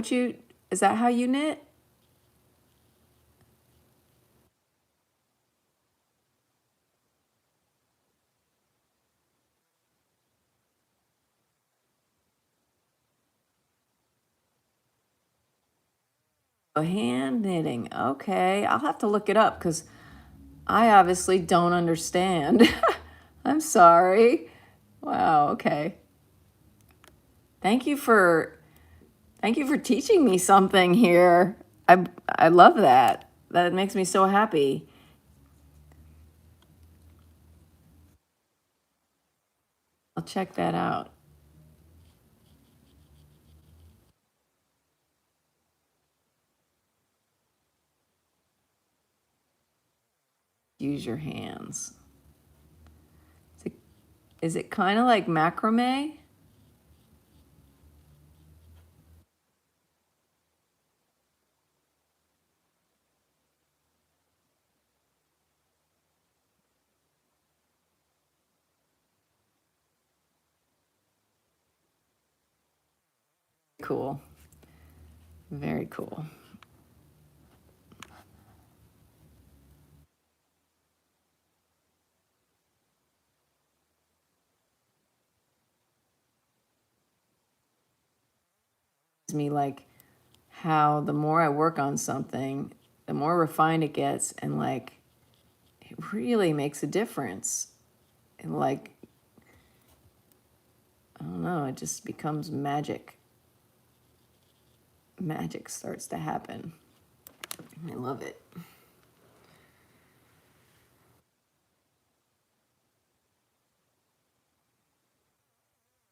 how you knit? Oh, hand knitting. Okay, I'll have to look it up because I obviously don't understand. I'm sorry. Wow, okay. Thank you for teaching me something here. I love that. That makes me so happy. I'll check that out. Use your hands. Is it kind of like macrame? Cool. Very cool. Me like how the more I work on something, the more refined it gets, and like it really makes a difference. And like, I don't know, it just becomes magic. Magic starts to happen. I love it.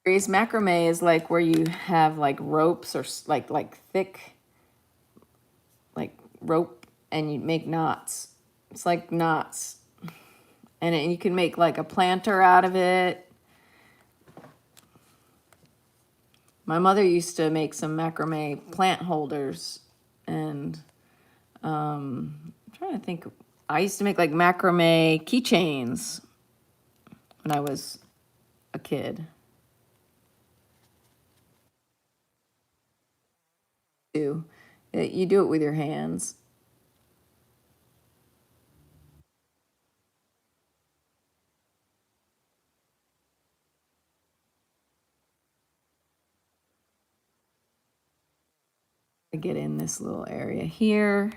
Macrame is like where you have like ropes or like thick like rope and you make knots. It's like knots. And you can make like a planter out of it. My mother used to make some macrame plant holders, and I'm trying to think. I used to make like macrame keychains when I was a kid. Too. You do it with your hands. I get in this little area here.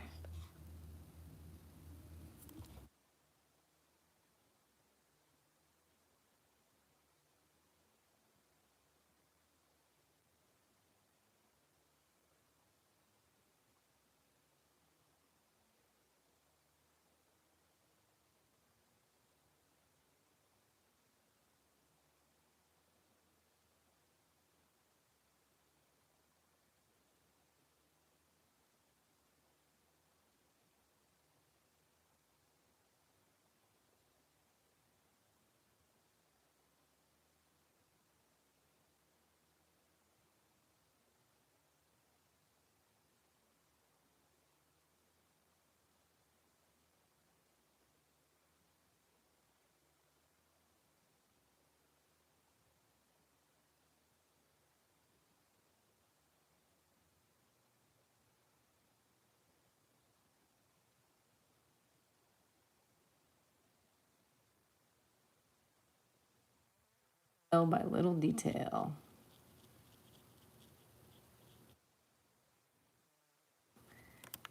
Little by little detail.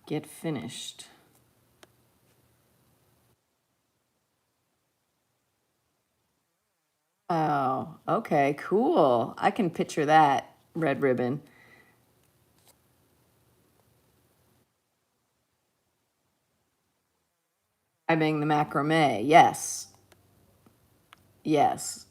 Get finished. Oh, okay, cool. I can picture that red ribbon. Describing the macrame. Yes. Yes.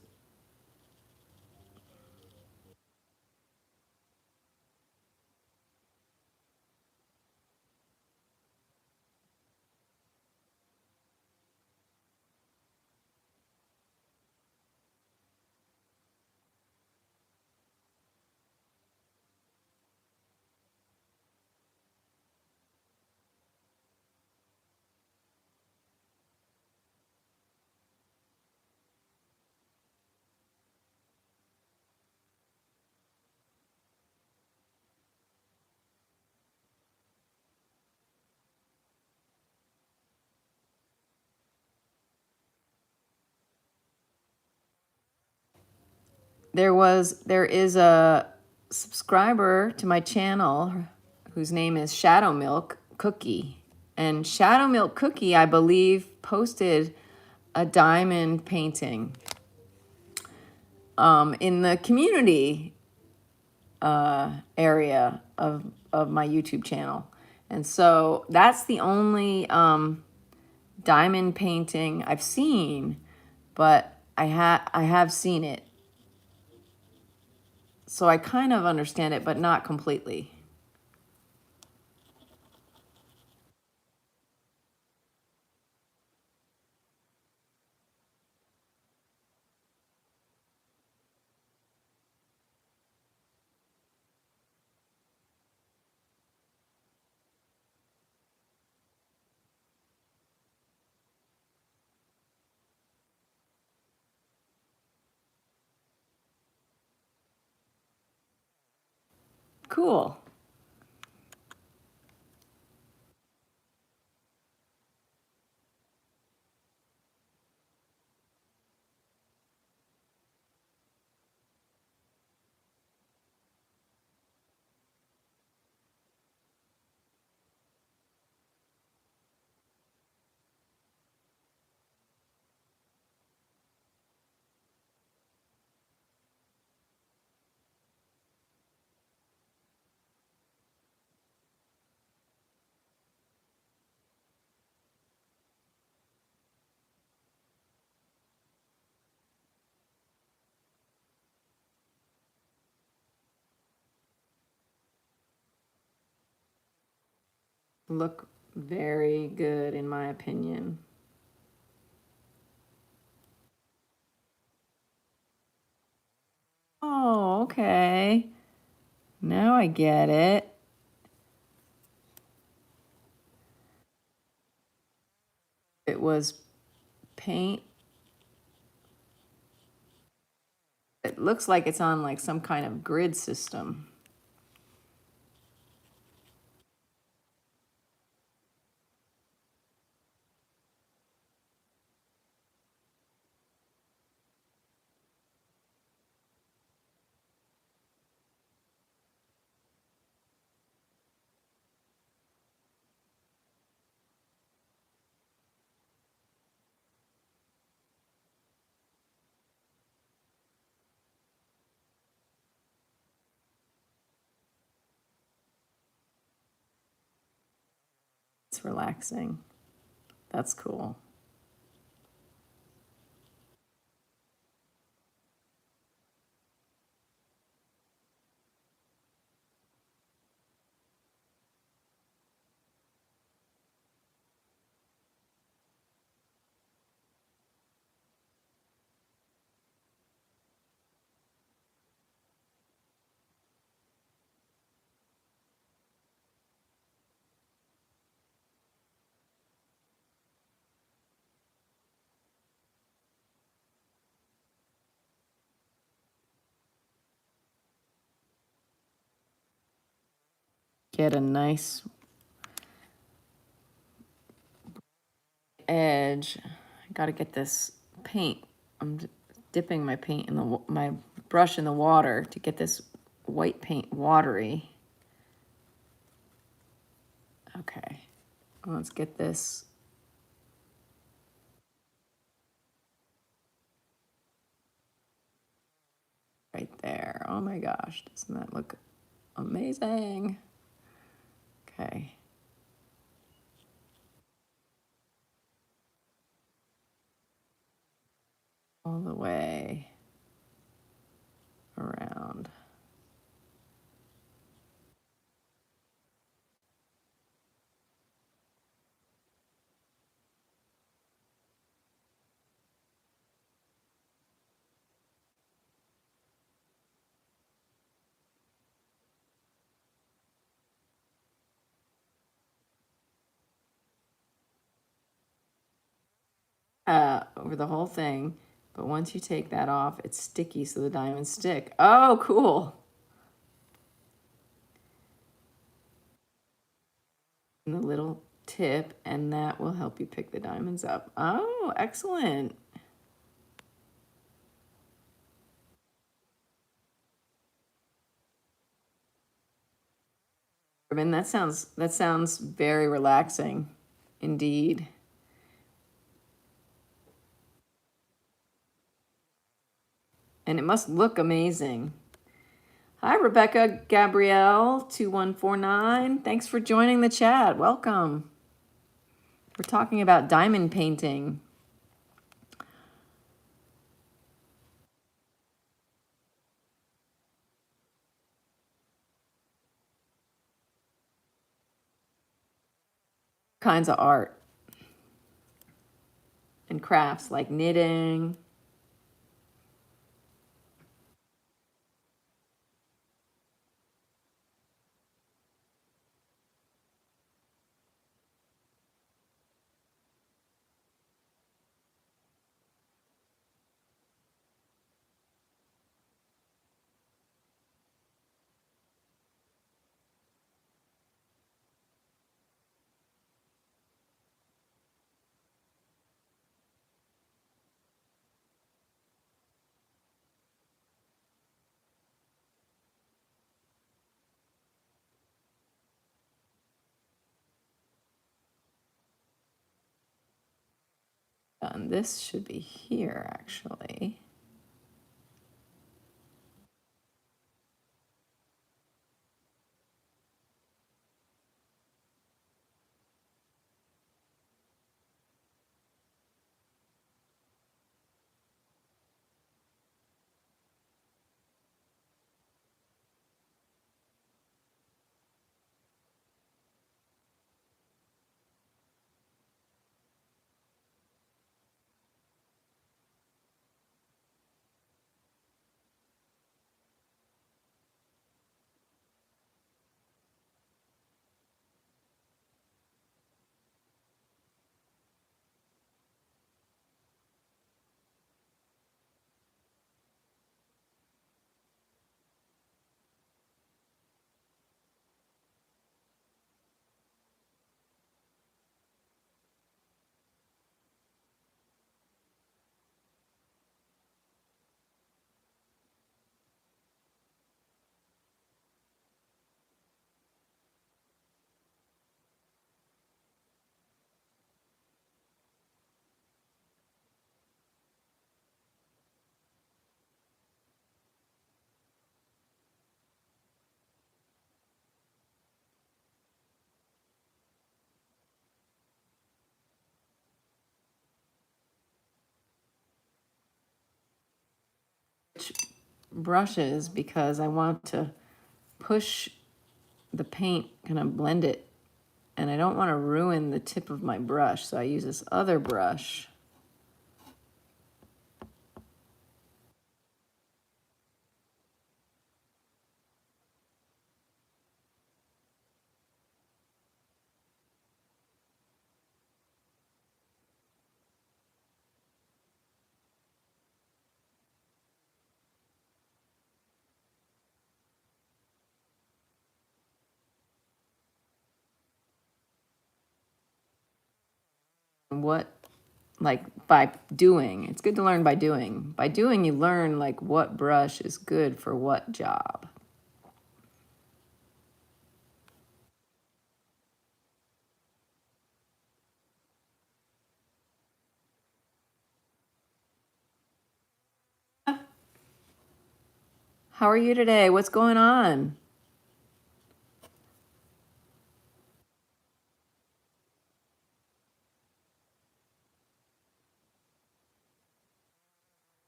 There is a subscriber to my channel whose name is Shadow Milk Cookie. And Shadow Milk Cookie, I believe, posted a diamond painting in the community area of my YouTube channel. And so that's the only diamond painting I've seen, but I have seen it. So I kind of understand it, but not completely. Cool. Look very good in my opinion. Oh, okay. Now I get it. It was paint. It looks like it's on like some kind of grid system. It's relaxing. That's cool. Get a nice edge. I gotta get this paint. I'm dipping my paint in my brush in the water to get this white paint watery. Okay, let's get this. Right there. Oh my gosh, doesn't that look amazing? Okay. All the way around. Over the whole thing. But once you take that off, it's sticky, so the diamonds stick. Oh, cool. And the little tip, and that will help you pick the diamonds up. Oh, excellent. I mean, that sounds very relaxing indeed. And it must look amazing. Hi, Rebecca Gabrielle 2149. Thanks for joining the chat. Welcome. We're talking about diamond painting. Kinds of art and crafts like knitting. And this should be here, actually. Brushes because I want to push the paint, kind of blend it, and I don't want to ruin the tip of my brush, so I use this other brush. What like by doing. It's good to learn by doing. By doing, you learn like what brush is good for what job. How are you today? What's going on?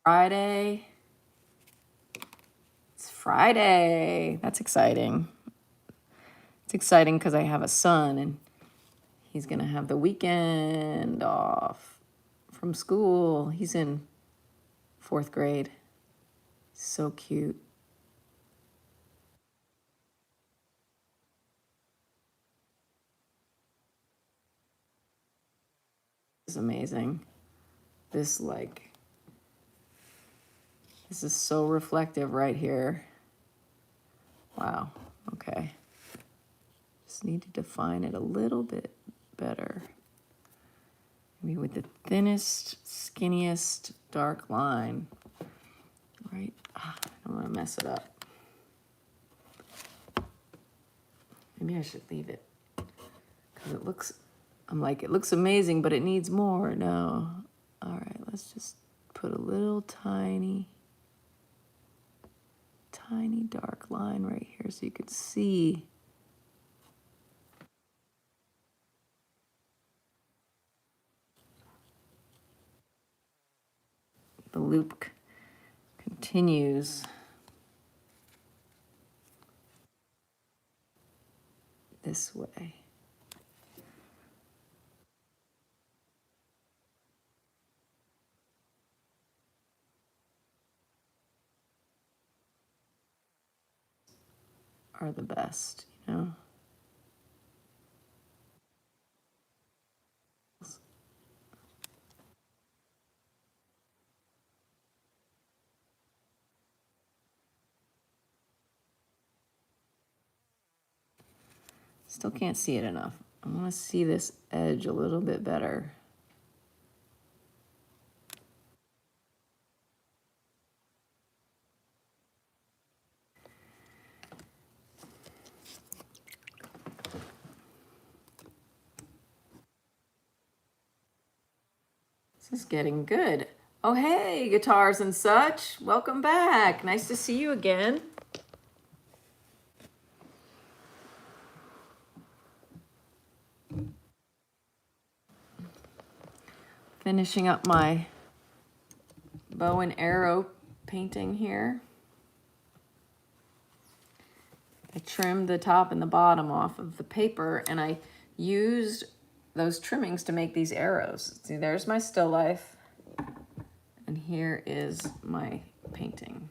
Friday. It's Friday. That's exciting. It's exciting because I have a son and he's going to have the weekend off from school. He's in fourth grade. So cute. It's amazing. This like, this is so reflective right here. Wow. Okay. Just need to define it a little bit better. Maybe with the thinnest, skinniest dark line. Right? I don't want to mess it up. Maybe I should leave it. Because it looks, I'm like, it looks amazing, but it needs more. No. All right, let's just put a little tiny dark line right here so you can see. The loop continues this way. Are the best, you know? Still can't see it enough. I want to see this edge a little bit better. This is getting good. Oh, hey, guitars and such. Welcome back. Nice to see you again. Finishing up my bow and arrow painting here. I trimmed the top and the bottom off of the paper and I used those trimmings to make these arrows. See, there's my still life. And here is my painting.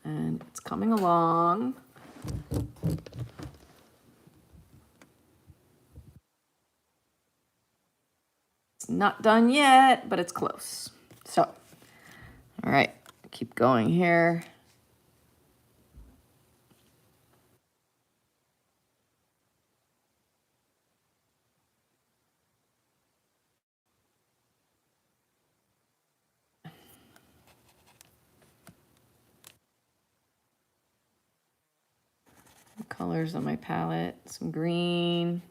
And it's coming along. It's not done yet, but it's close. So, all right, keep going here. Colors on my palette, some green.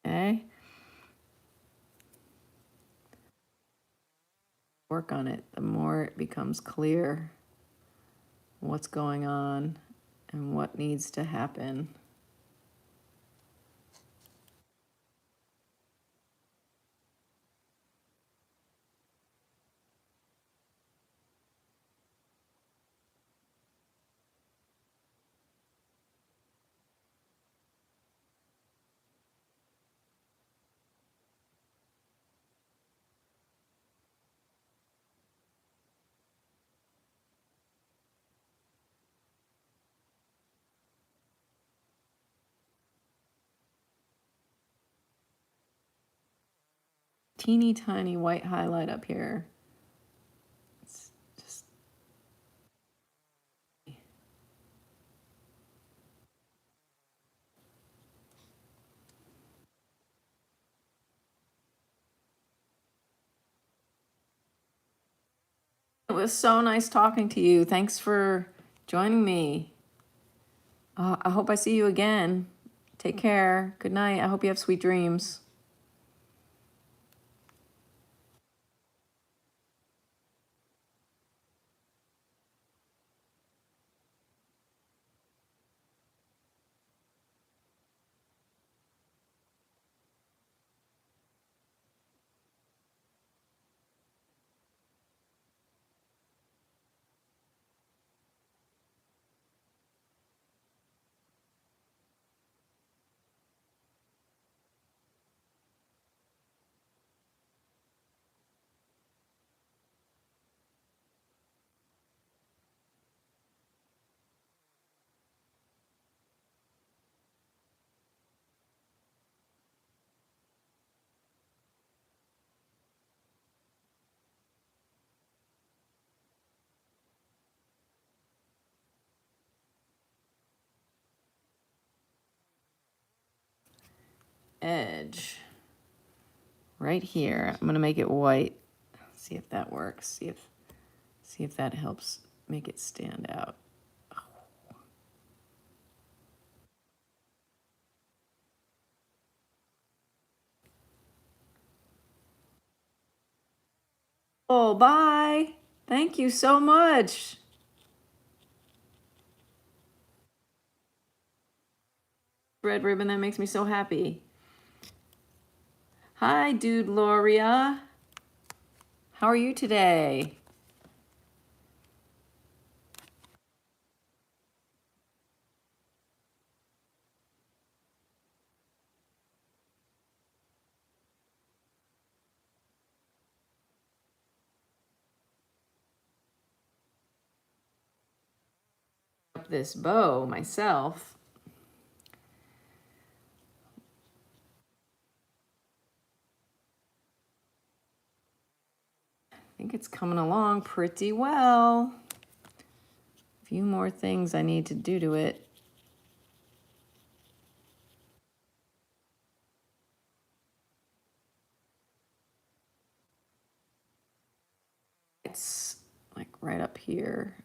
Okay. Work on it, the more it becomes clear what's going on and what needs to happen. teeny tiny white highlight up here. It's just it was so nice talking to you. Thanks for joining me. I hope I see you again. Take care. Good night. I hope you have sweet dreams. Edge. Right here. I'm going to make it white. See if that works. See if that helps make it stand out. Oh, bye. Thank you so much. Red ribbon, that makes me so happy. Hi, dude Loria. How are you today? This bow myself. I think it's coming along pretty well. A few more things I need to do to it. It's like right up here.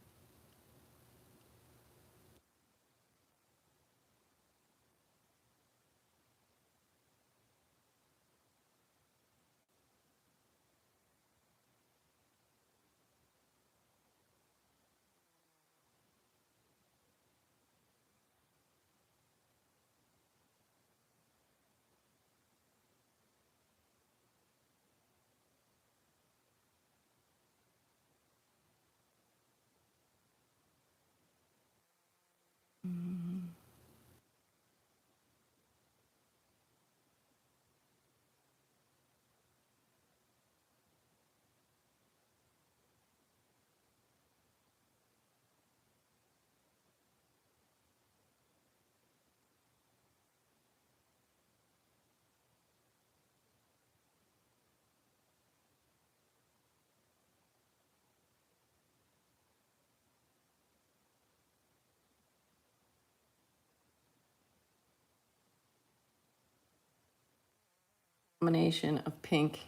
Combination of pink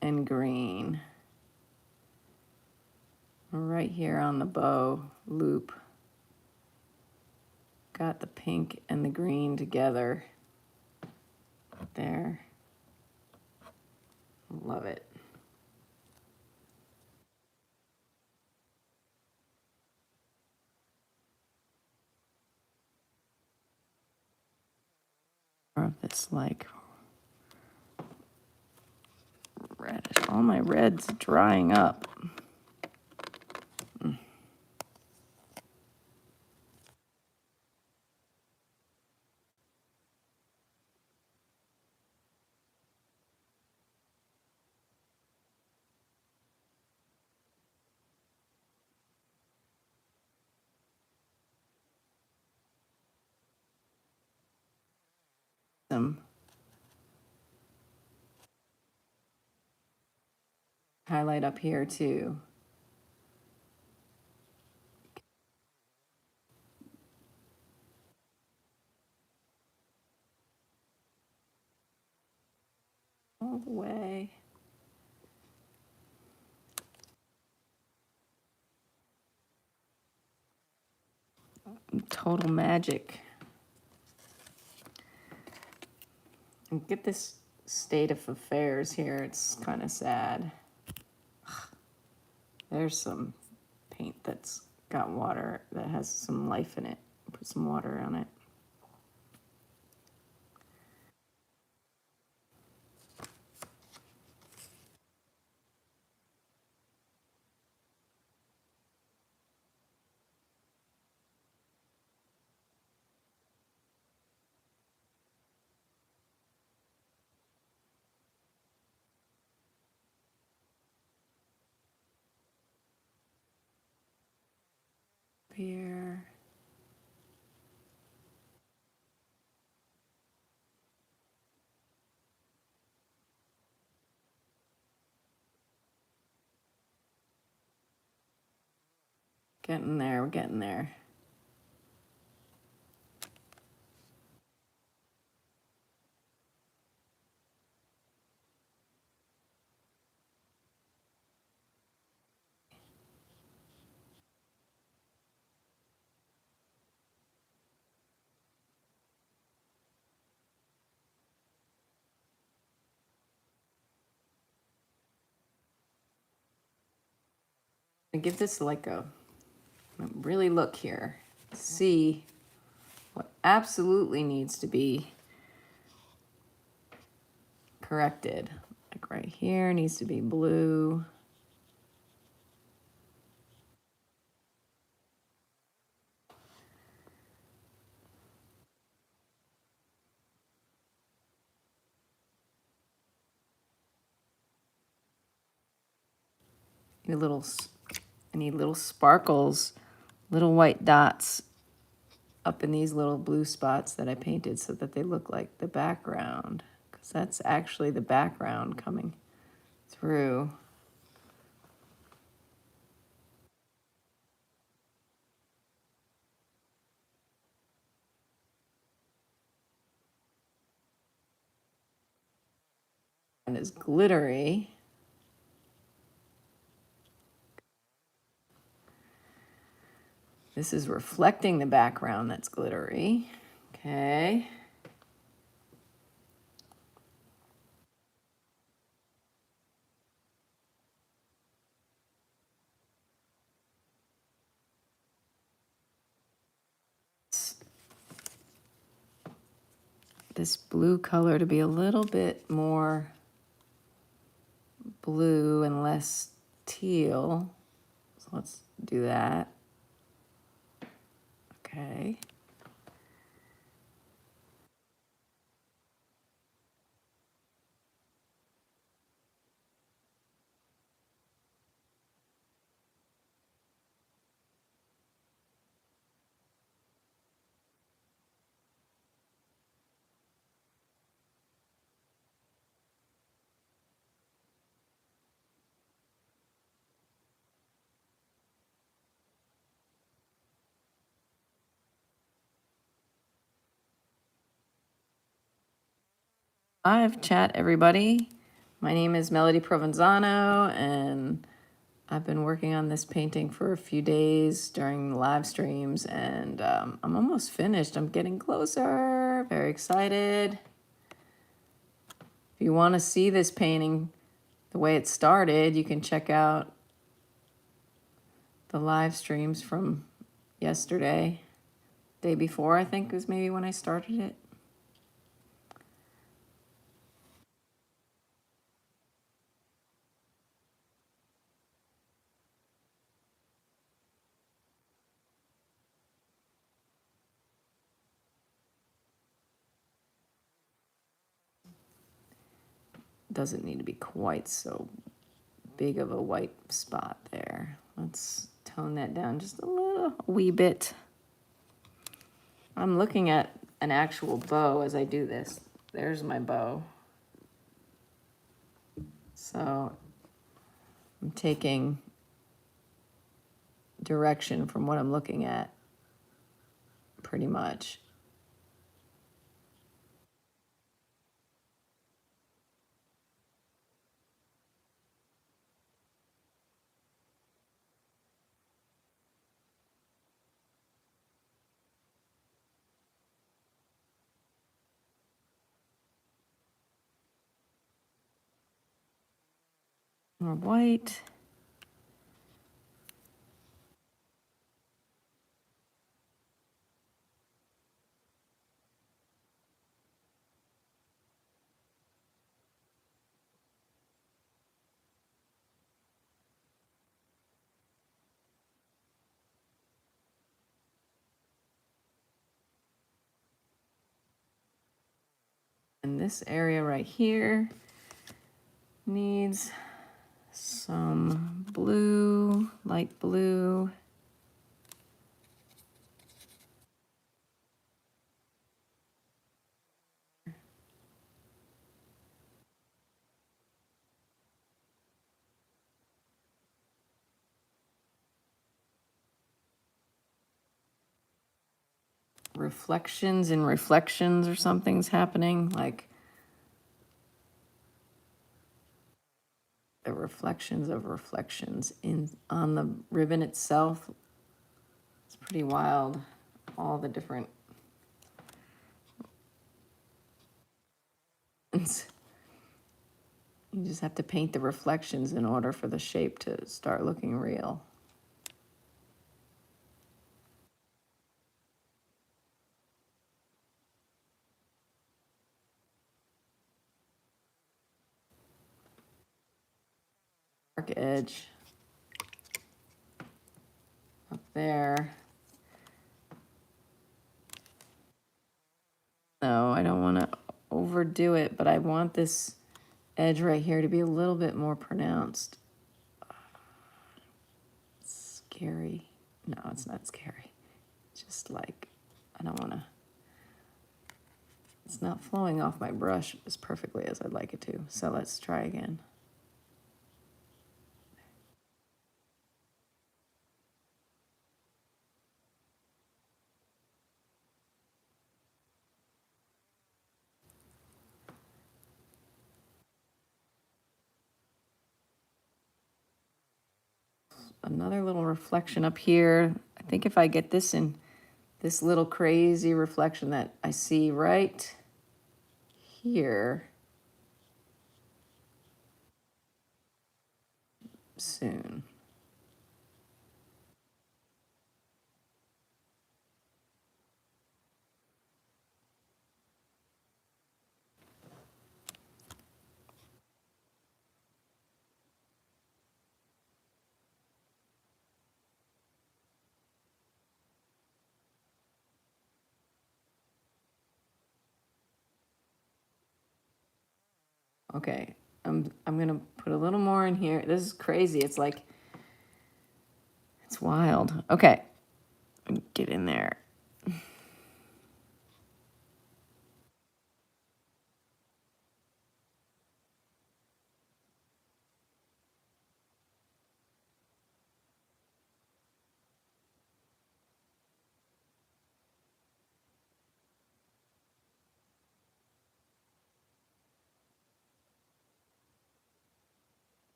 and green. Right here on the bow loop. Got the pink and the green together. There. Love it. More of this like reddish. All my red's drying up. Some highlight up here too. All the way. Total magic. And get this state of affairs here. It's kind of sad. There's some paint that's got water, that has some life in it. Put some water on it. Here. Getting there, we're getting there. Give this like a really look here. See what absolutely needs to be corrected. Like right here needs to be blue. I need little sparkles, little white dots up in these little blue spots that I painted so that they look like the background, because that's actually the background coming through. And it's glittery. This is reflecting the background that's glittery. Okay. This blue color to be a little bit more blue and less teal. So let's do that. Okay. Live chat, everybody. My name is Melodie Provenzano, and I've been working on this painting for a few days during live streams, and I'm almost finished. I'm getting closer. Very excited. If you want to see this painting the way it started, you can check out the live streams from yesterday. Day before, I think, was maybe when I started it. Doesn't need to be quite so big of a white spot there. Let's tone that down just a wee bit. I'm looking at an actual bow as I do this. There's my bow. So I'm taking direction from what I'm looking at, pretty much. More white. And this area right here needs some blue, light blue. Reflections and reflections or something's happening, like the reflections of reflections on the ribbon itself. It's pretty wild, all the different you just have to paint the reflections in order for the shape to start looking real. Dark edge up there. No, I don't want to overdo it, but I want this edge right here to be a little bit more pronounced. Scary. No, it's not scary. It's just like, I don't want to, it's not flowing off my brush as perfectly as I'd like it to. So let's try again. Another little reflection up here. I think if I get this in, this little crazy reflection that I see right here soon. Okay, I'm gonna put a little more in here. This is crazy. It's like, it's wild. Okay, get in there.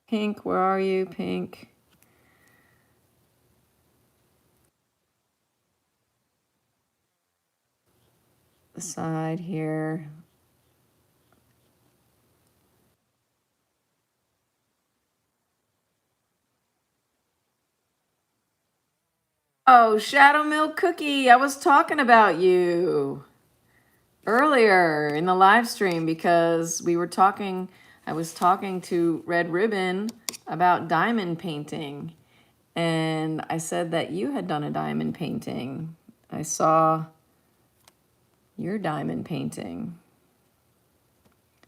Pink, where are you, Pink? The side here. Oh, Shadow Milk Cookie, I was talking about you earlier in the live stream because I was talking to Red Ribbon about diamond painting. And I said that you had done a diamond painting. I saw your diamond painting.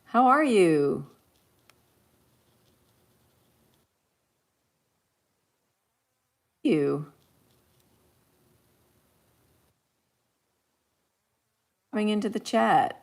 How are you? You coming into the chat.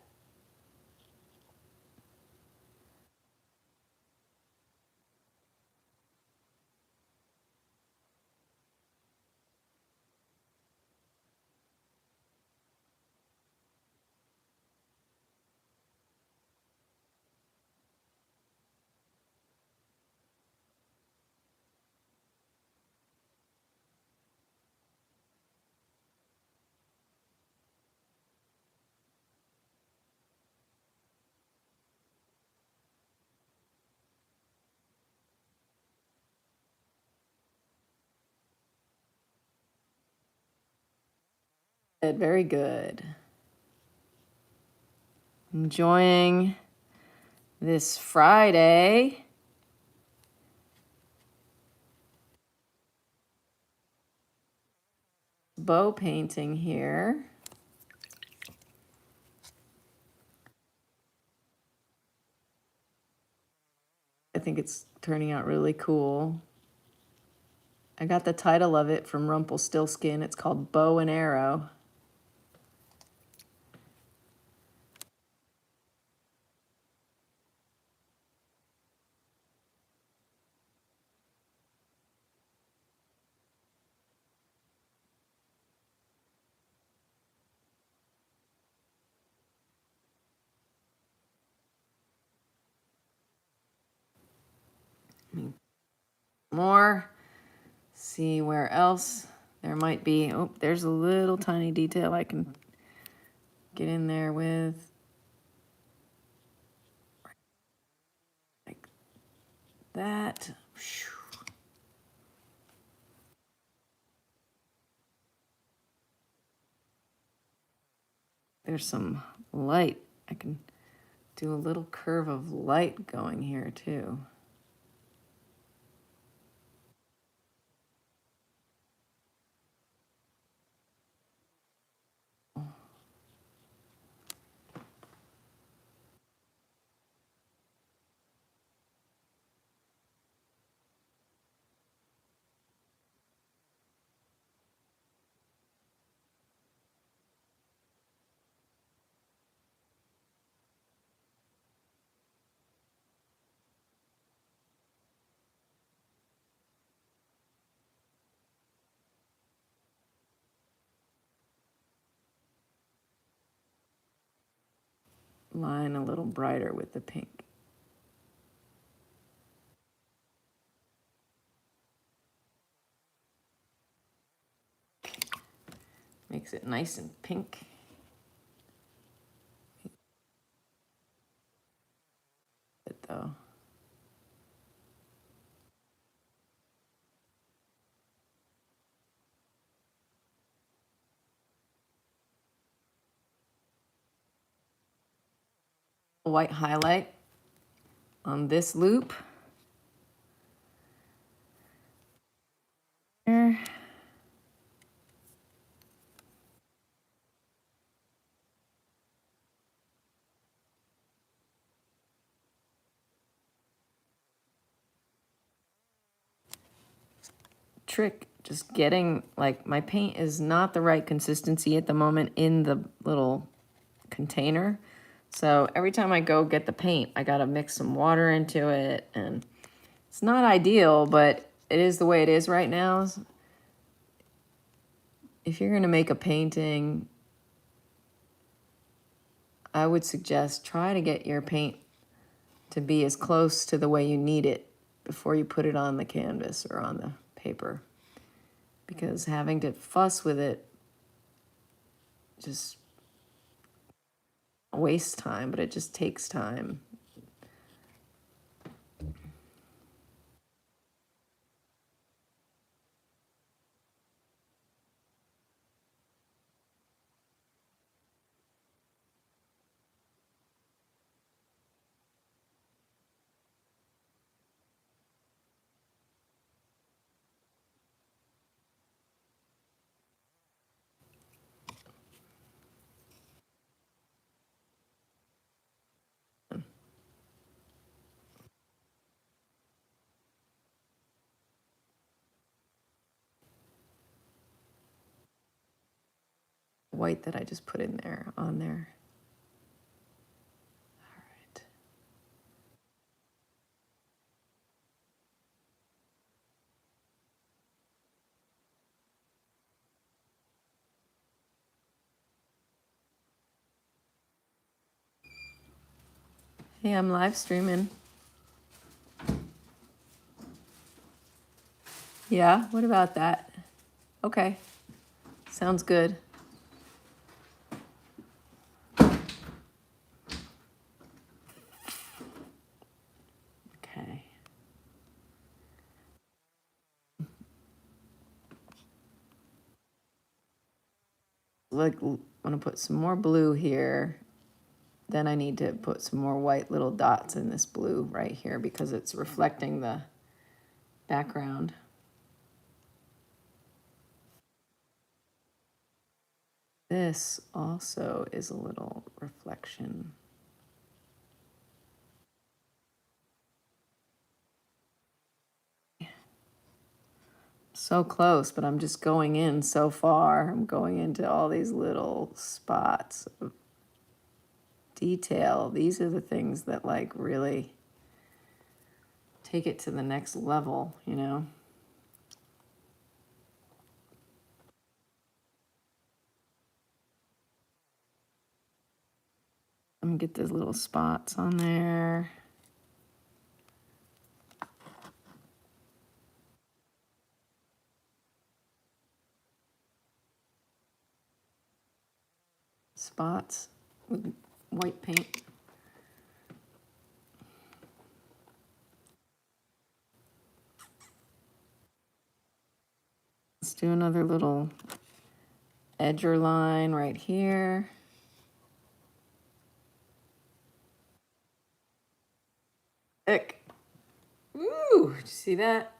Good, very good. Enjoying this Friday. Bow painting here. I think it's turning out really cool. I got the title of it from Rumpelstiltskin. It's called Bow and Arrow. More. See where else there might be. Oh, there's a little tiny detail I can get in there with. Like that. There's some light. I can do a little curve of light going here too. Line a little brighter with the pink. Makes it nice and pink. Though. White highlight on this loop. There. Trick, just getting, like, my paint is not the right consistency at the moment in the little container. So every time I go get the paint, I gotta mix some water into it, and it's not ideal, but it is the way it is right now. If you're gonna make a painting, I would suggest try to get your paint to be as close to the way you need it before you put it on the canvas or on the paper. Because having to fuss with it just wastes time, but it just takes time. white that I just put in there, on there. All right. Hey, I'm live streaming. Yeah, what about that? Okay, sounds good. Okay. Like, I'm gonna put some more blue here. Then I need to put some more white little dots in this blue right here because it's reflecting the background. This also is a little reflection. So close, but I'm just going in so far. I'm going into all these little spots of detail. These are the things that like really take it to the next level, you know? I'm gonna get those little spots on there. Spots with white paint. Let's do another little edger line right here. Ick. Ooh, did you see that?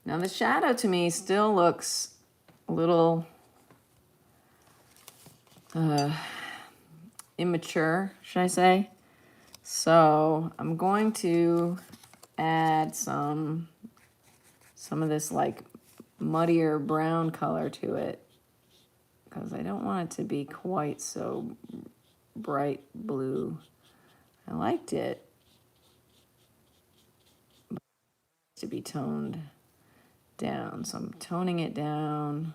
Now the shadow to me still looks a little immature, should I say? So I'm going to add some of this like muddier brown color to it because I don't want it to be quite so bright blue. I liked it to be toned down, so I'm toning it down.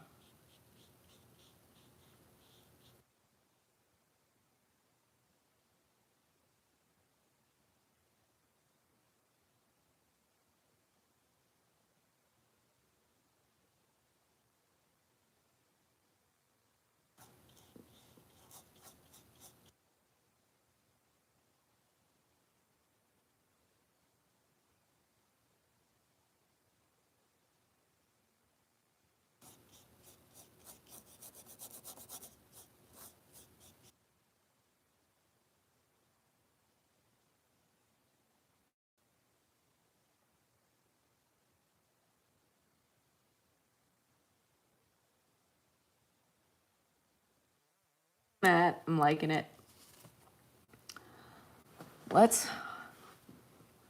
That I'm liking it. Let's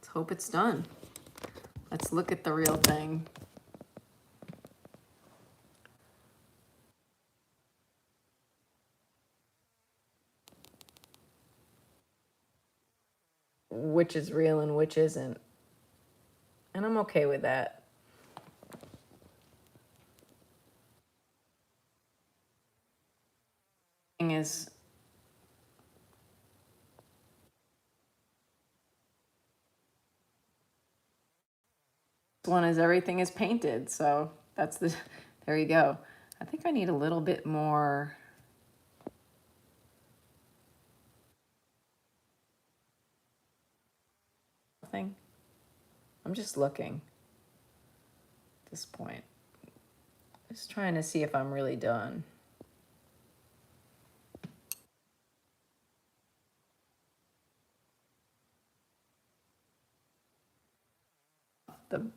hope it's done. Let's look at the real thing. Which is real and which isn't. And I'm okay with that. Thing is, one is everything is painted, so that's the, there you go. I think I need a little bit more. Thing. I'm just looking at this point. Just trying to see if I'm really done.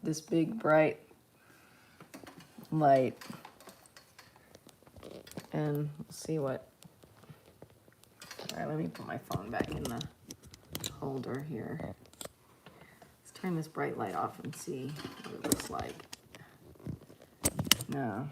This big bright light, and we'll see what. All right, let me put my phone back in the holder here. Let's turn this bright light off and see what it looks like. No.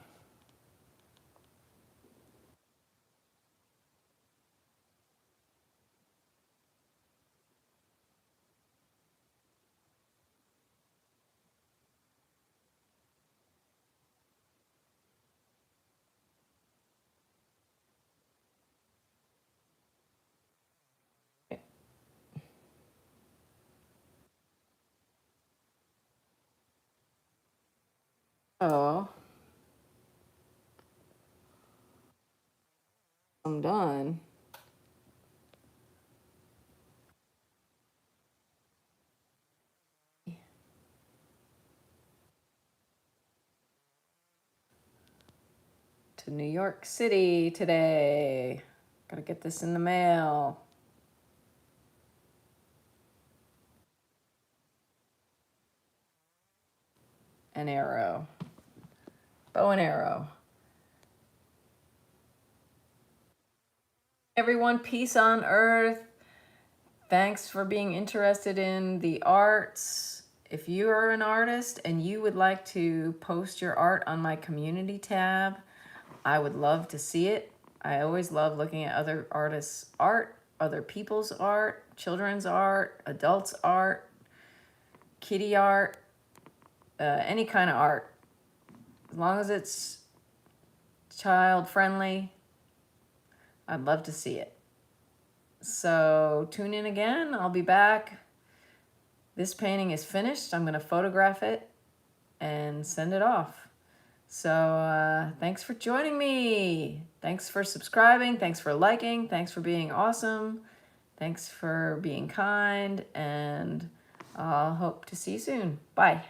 Oh, I'm done. To New York City today. Gotta get this in the mail. An arrow. Bow and arrow. Everyone, peace on earth. Thanks for being interested in the arts. If you are an artist and you would like to post your art on my community tab, I would love to see it. I always love looking at other artists' art, other people's art, children's art, adults' art, kitty art, any kind of art. As long as it's child friendly, I'd love to see it. So tune in again. I'll be back. This painting is finished. I'm going to photograph it and send it off. So thanks for joining me. Thanks for subscribing. Thanks for liking. Thanks for being awesome. Thanks for being kind. And I'll hope to see you soon. Bye.